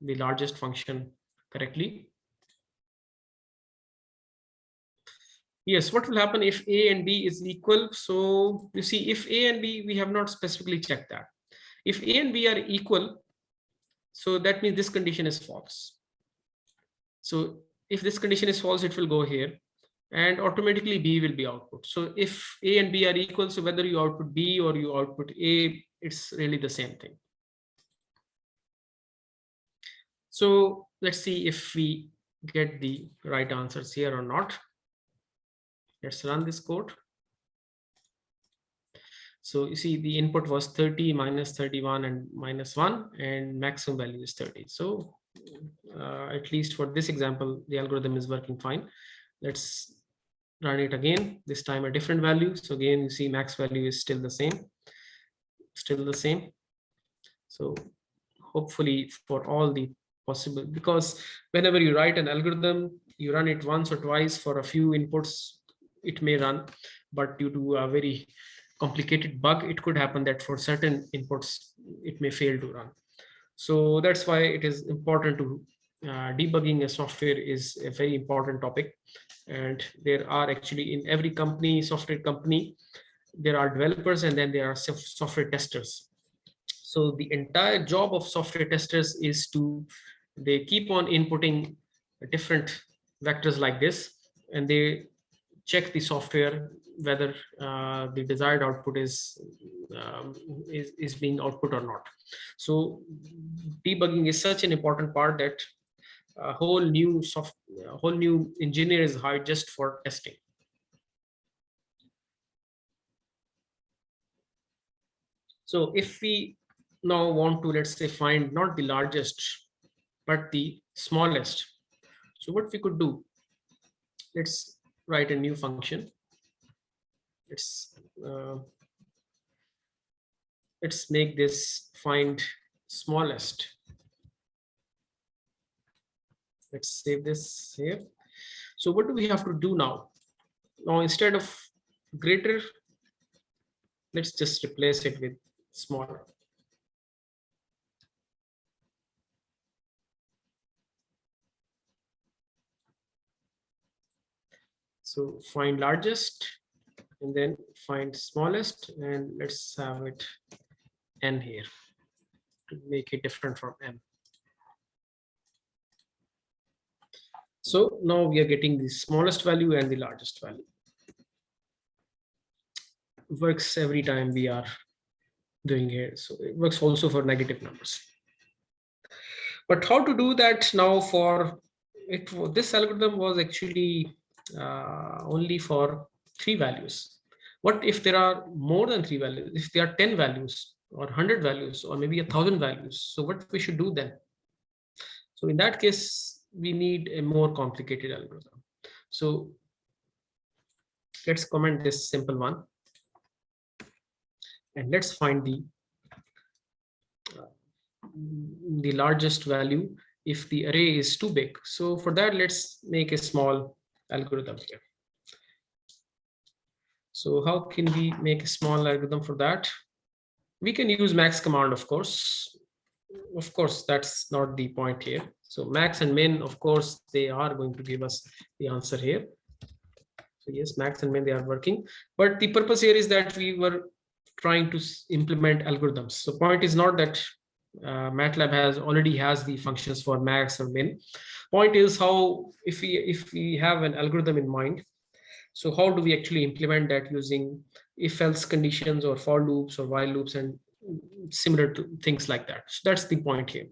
the largest function correctly. Yes, what will happen if A and B is equal? So you see, if A and B, we have not specifically checked that. If A and B are equal, so that means this condition is false. So if this condition is false, it will go here and automatically B will be output. So if A and B are equal, so whether you output B or you output A, it's really the same thing. So let's see if we get the right answers here or not. Let's run this code. So you see the input was 30 minus 31 and minus 1, and maximum value is 30. So at least for this example, the algorithm is working fine. Let's run it again, this time a different value. So again, you see max value is still the same, So hopefully for all the possible, because whenever you write an algorithm, you run it once or twice for a few inputs, it may run, but due to a very complicated bug, it could happen that for certain inputs, it may fail to run. So that's why it is important to debugging a software is a very important topic. And there are actually in every company, software company, there are developers and then there are software testers. So the entire job of software testers is they keep on inputting different vectors like this, and they check the software whether the desired output is being output or not. So debugging is such an important part that a whole new engineer is hired just for testing. So if we now want to, let's say, find not the largest, but the smallest. So what we could do, let's write a new function. Let's make this find smallest. Let's save this here. So what do we have to do now? Now, instead of greater, let's just replace it with smaller. So find largest and then find smallest, and let's have it n here to make it different from m. So now we are getting the smallest value and the largest value. It works every time we are doing here. So it works also for negative numbers. But how to do that now for it? This algorithm was actually only for 3 values. What if there are more than 3 values? If there are 10 values or 100 values or maybe 1,000 values, so what we should do then? So in that case, we need a more complicated algorithm. So let's comment this simple one, and let's find the largest value if the array is too big. So for that, let's make a small algorithm here. So how can we make a small algorithm for that? We can use max command, of course. Of course, that's not the point here. So max and min, of course, they are going to give us the answer here. So yes, max and min, they are working. But the purpose here is that we were trying to implement algorithms. So point is not that Matlab already has the functions for max or min. Point is how, if we have an algorithm in mind, so how do we actually implement that using if-else conditions or for loops or while loops and similar to things like that. So that's the point here.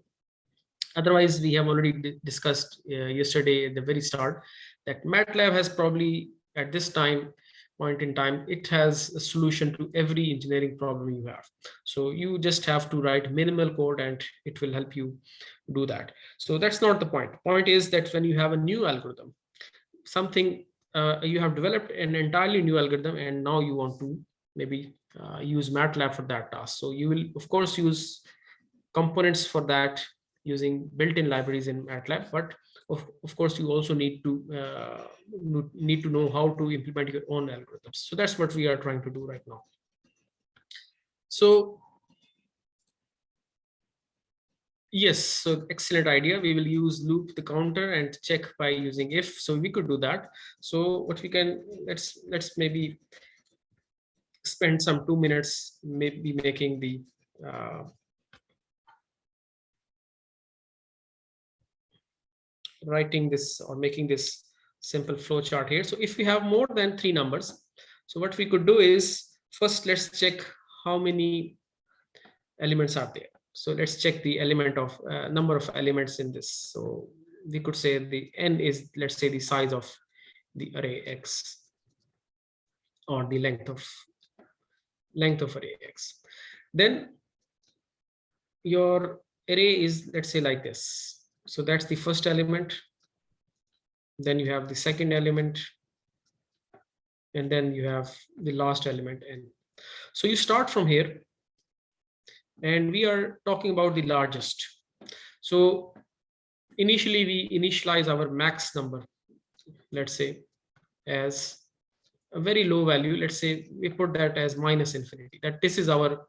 Otherwise, we have already discussed yesterday at the very start that Matlab has probably at this point in time, it has a solution to every engineering problem you have. So you just have to write minimal code and it will help you do that. So that's not the point. Point is that when you have a new algorithm, something you have developed an entirely new algorithm and now you want to maybe use Matlab for that task. So you will of course use components for that using built-in libraries in Matlab, but of course you also need to know how to implement your own algorithms. So that's what we are trying to do right now. So yes, so excellent idea. We will use loop the counter and check by using if. So we could do that. So what we can, let's maybe spend some 2 minutes maybe making the writing this or making this simple flow chart here. So if we have more than 3 numbers, so what we could do is first let's check how many elements are there. So let's check the element of number of elements in this. So we could say the n is, let's say, the size of the array X or the length of array X. Then your array is, let's say, like this. So that's the first element. Then you have the second element. And then you have the last element n. So you start from here. And we are talking about the largest. So initially we initialize our max number, let's say, as a very low value. Let's say we put that as -infinity, that this is our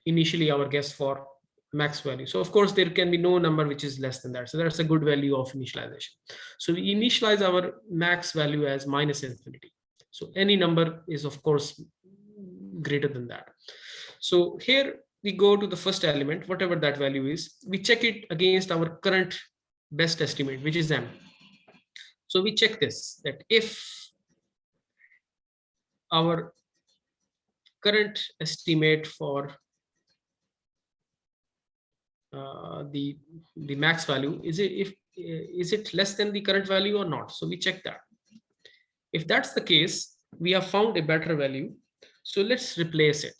initially our guess for max value. So of course there can be no number which is less than that. So that's a good value of initialization. So we initialize our max value as -infinity. So any number is of course greater than that. So here we go to the first element, whatever that value is, we check it against our current best estimate, which is m. So we check this, that if our current estimate for the max value, is it less than the current value or not? So we check that. If that's the case, we have found a better value. So let's replace it.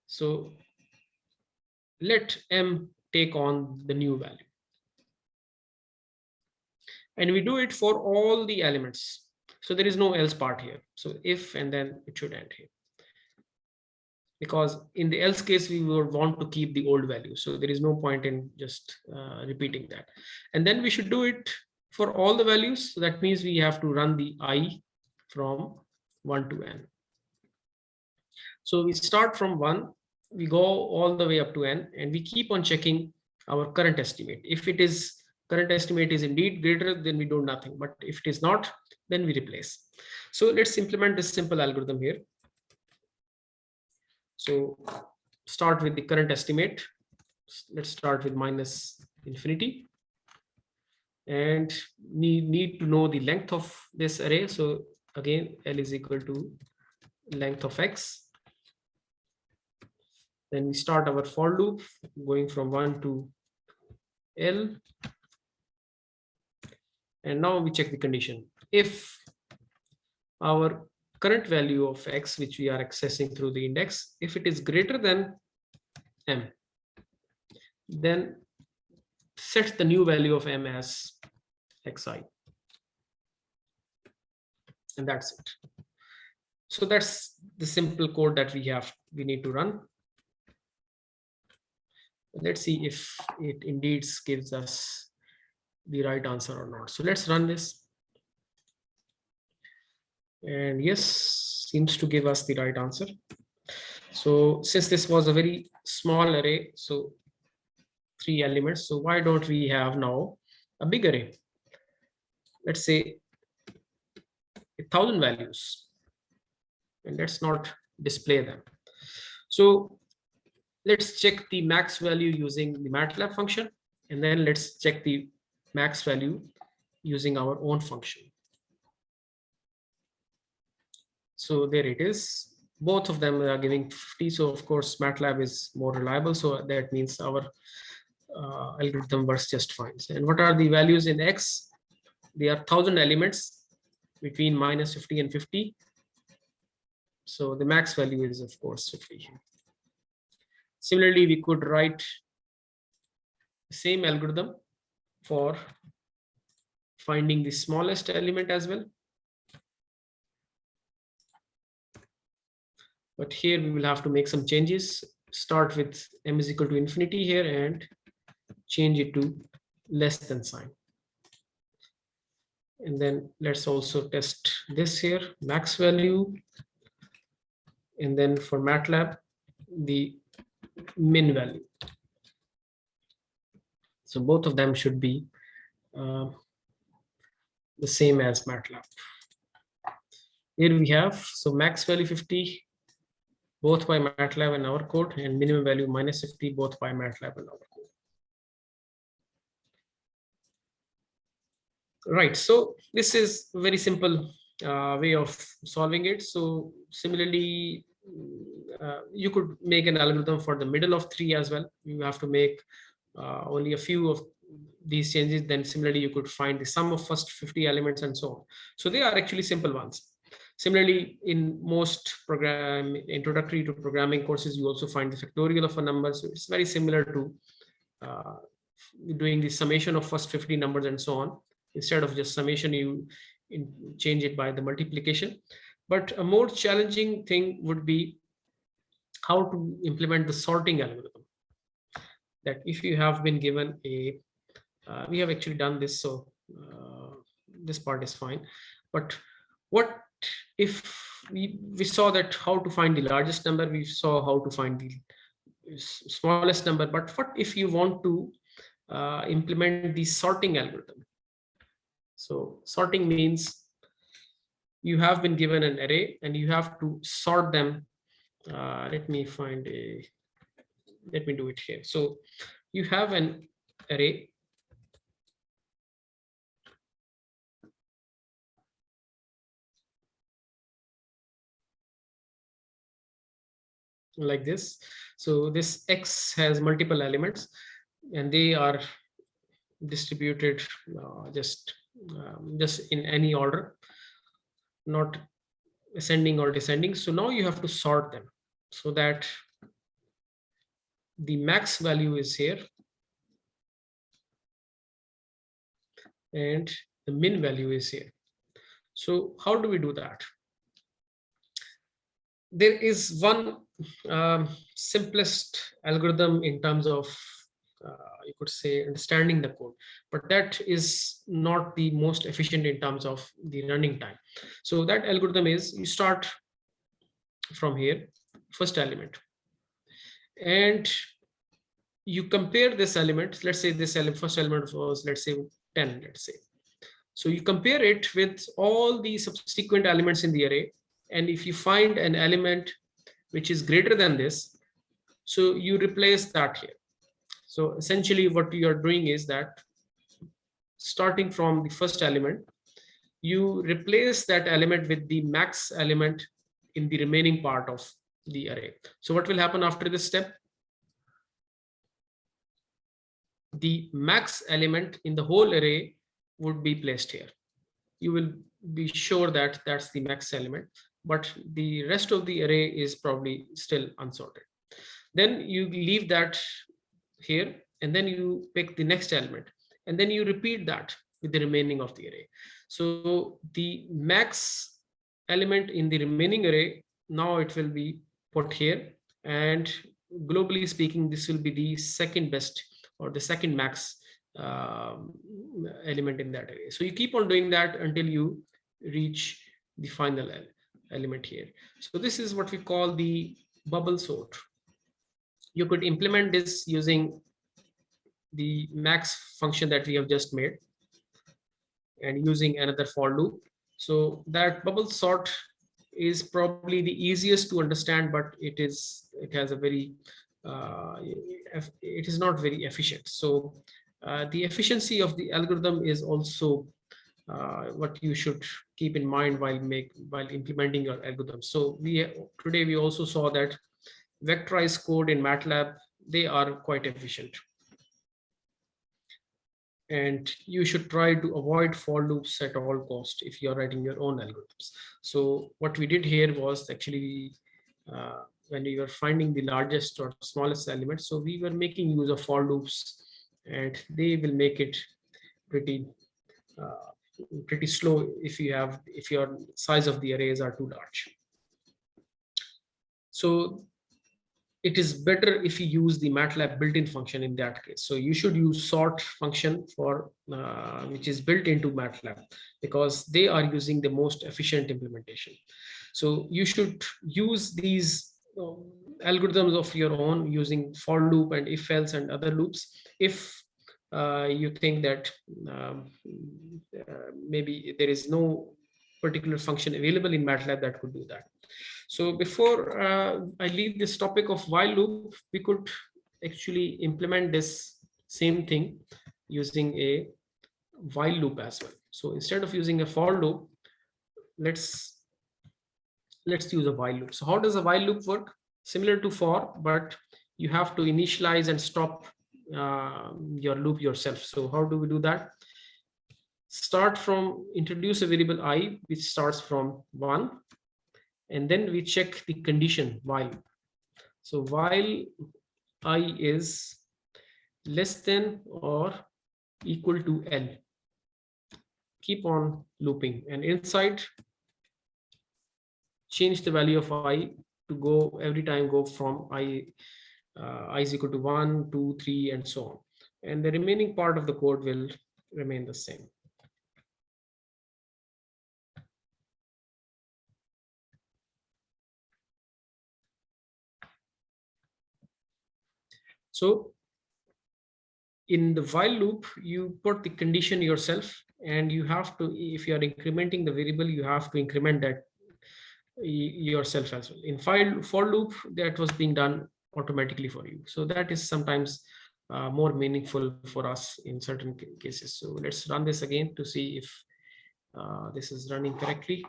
So let m take on the new value. And we do it for all the elements. So there is no else part here. So if, and then it should end here. Because in the else case, we would want to keep the old value. So there is no point in just repeating that. And then we should do it for all the values. So that means we have to run the I from 1 to n. So we start from 1, we go all the way up to n, and we keep on checking our current estimate. If it is current estimate is indeed greater, then we do nothing. But if it is not, then we replace. So let's implement this simple algorithm here. So start with the current estimate. Let's start with -infinity. And need to know the length of this array. So again, L is equal to length of X. Then we start our for loop going from 1 to L. And now we check the condition. If our current value of X, which we are accessing through the index, if it is greater than M, then set the new value of M as Xi. And that's it. So that's the simple code that we need to run. Let's see if it indeed gives us the right answer or not. So let's run this. And yes, seems to give us the right answer. So since this was a very small array, so 3 elements, so why don't we have now a big array? Let's say 1,000 values, and let's not display them. So let's check the max value using the Matlab function, and then let's check the max value using our own function. So there it is. Both of them are giving 50. So of course, Matlab is more reliable. So that means our algorithm works just fine. And what are the values in X? They are 1,000 elements between -50 and 50. So the max value is of course 50. Similarly, we could write the same algorithm for finding the smallest element as well. But here we will have to make some changes. Start with m is equal to infinity here and change it to less than sign. And then let's also test this here, max value. And then for Matlab, the min value. So both of them should be the same as Matlab. Here we have, so max value 50, both by Matlab and our code, and minimum value -50, both by Matlab and our code. Right, so this is a very simple way of solving it. So similarly, you could make an algorithm for the middle of 3 as well. You have to make only a few of these changes. Then similarly, you could find the sum of first 50 elements and so on. So they are actually simple ones. Similarly, in most introductory to programming courses, you also find the factorial of a number. So it's very similar to doing the summation of first 50 numbers and so on. Instead of just summation, you change it by the multiplication. But a more challenging thing would be how to implement the sorting algorithm. That if you have been given a, we have actually done this, so this part is fine. But what if we saw that how to find the largest number, we saw how to find the smallest number, but what if you want to implement the sorting algorithm? So sorting means you have been given an array and you have to sort them. Let me do it here. So you have an array. Like this. So this X has multiple elements and they are distributed just in any order, not ascending or descending. So now you have to sort them so that the max value is here and the min value is here. So how do we do that? There is one simplest algorithm in terms of you could say understanding the code, but that is not the most efficient in terms of the running time. So that algorithm is, you start from here, first element, and you compare this element. Let's say this first element was, let's say 10, let's say. So you compare it with all the subsequent elements in the array. And if you find an element which is greater than this, so you replace that here. So essentially what you are doing is that starting from the first element, you replace that element with the max element in the remaining part of the array. So what will happen after this step? the max element in the whole array would be placed here. You will be sure that that's the max element, but the rest of the array is probably still unsorted. Then you leave that here, and then you pick the next element, and then you repeat that with the remaining of the array. So the max element in the remaining array, now it will be put here, and globally speaking, this will be the second best or the second max element in that array. So you keep on doing that until you reach the final element here. So this is what we call the bubble sort. You could implement this using the max function that we have just made and using another for loop. So that bubble sort is probably the easiest to understand, but it has a very it is not very efficient. So the efficiency of the algorithm is also what you should keep in mind while implementing your algorithm. So today we also saw that Vectorize Code in Matlab, they are quite efficient. And you should try to avoid for loops at all cost if you're writing your own algorithms. So what we did here was actually when we were finding the largest or smallest element, so we were making use of for loops, and they will make it pretty slow if your size of the arrays are too large. So it is better if you use the Matlab built-in function in that case. So you should use sort function for which is built into Matlab, because they are using the most efficient implementation. So you should use these algorithms of your own using for loop and if else and other loops if you think that maybe there is no particular function available in Matlab that could do that. So before I leave this topic of while loop, we could actually implement this same thing using a while loop as well. So instead of using a for loop, let's use a while loop. So how does a while loop work? Similar to for, but you have to initialize and stop your loop yourself. So how do we do that? Introduce a variable I, which starts from 1. And then we check the condition while. So while I is less than or equal to L, keep on looping, and inside change the value of I to go every time go from I is equal to 1, 2, 3, and so on. And the remaining part of the code will remain the same. So in the while loop, you put the condition yourself, and you have to, if you are incrementing the variable, you have to increment that yourself as well. In for loop, that was being done automatically for you. So that is sometimes more meaningful for us in certain cases. So let's run this again to see if this is running correctly.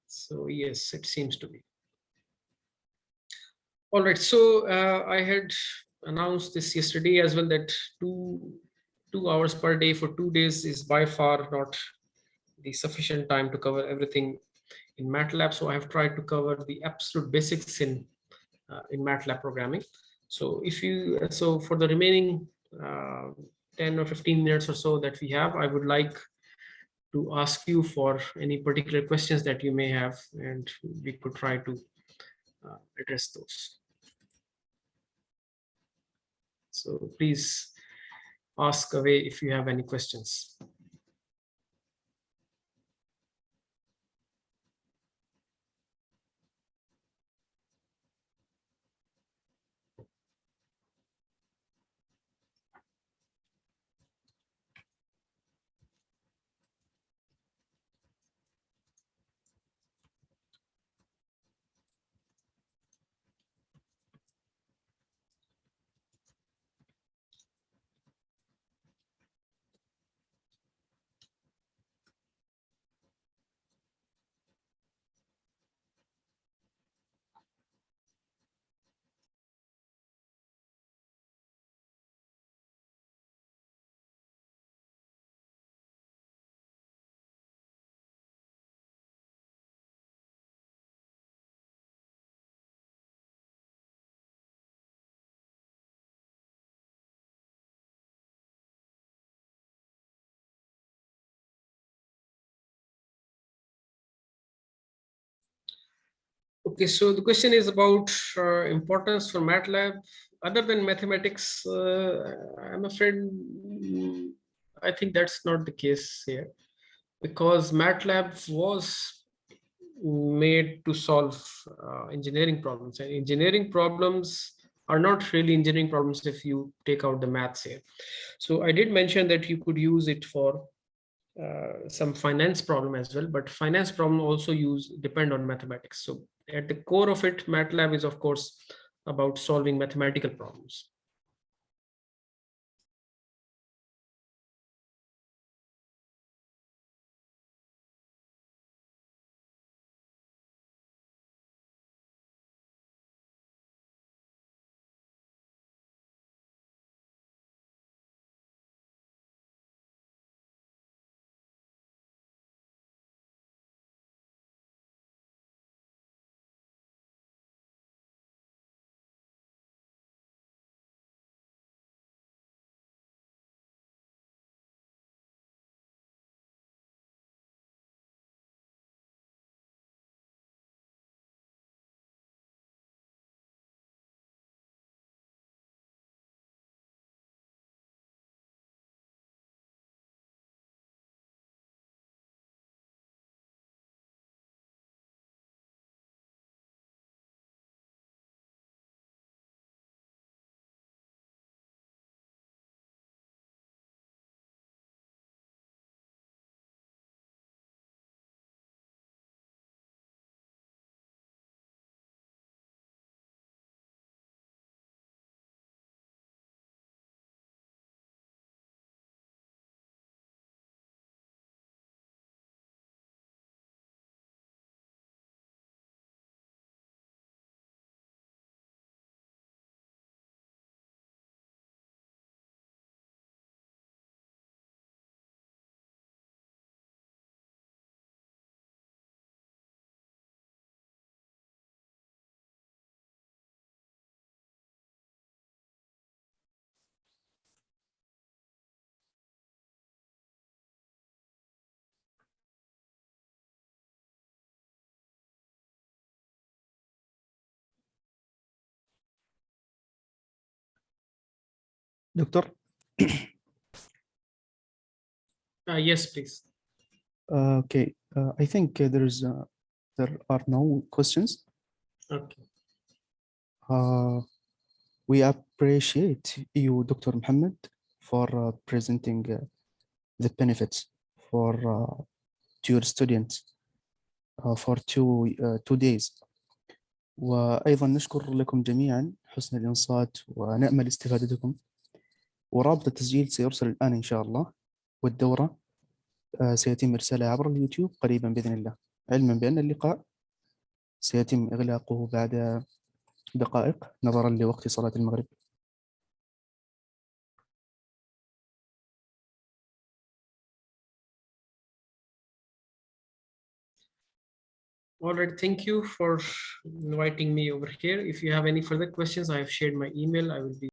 So yes, it seems to be. All right, so I had announced this yesterday as well, that two hours per day for 2 days is by far not the sufficient time to cover everything in Matlab. So I have tried to cover the absolute basics in Matlab programming. So for the remaining 10 or 15 minutes or so that we have, I would like to ask you for any particular questions that you may have, and we could try to address those. So please ask away if you have any questions. Okay, so the question is about importance for MATLAB. Other than mathematics, I'm afraid I think that's not the case here, because MATLAB was made to solve engineering problems, and engineering problems are not really engineering problems if you take out the maths here. So I did mention that you could use it for some finance problem as well, but finance problem also depend on mathematics. So at the core of it, MATLAB is of course about solving mathematical problems. دكتور. Yes, please. Okay, I think there are no questions. Okay. We appreciate you, Dr. Muhammad, for presenting the benefits to your students for two days. وأيضا نشكر لكم جميعا حسن الإنصات ونأمل استفادتكم. ورابط التسجيل سيرسل الآن إن شاء الله، والدورة سيتم إرسالها عبر اليوتيوب قريبا بإذن الله، علما بأن اللقاء سيتم إغلاقه بعد دقائق نظرا لوقت صلاة المغرب. All right, thank you for inviting me over here. If you have any further questions, I have shared my email. I will be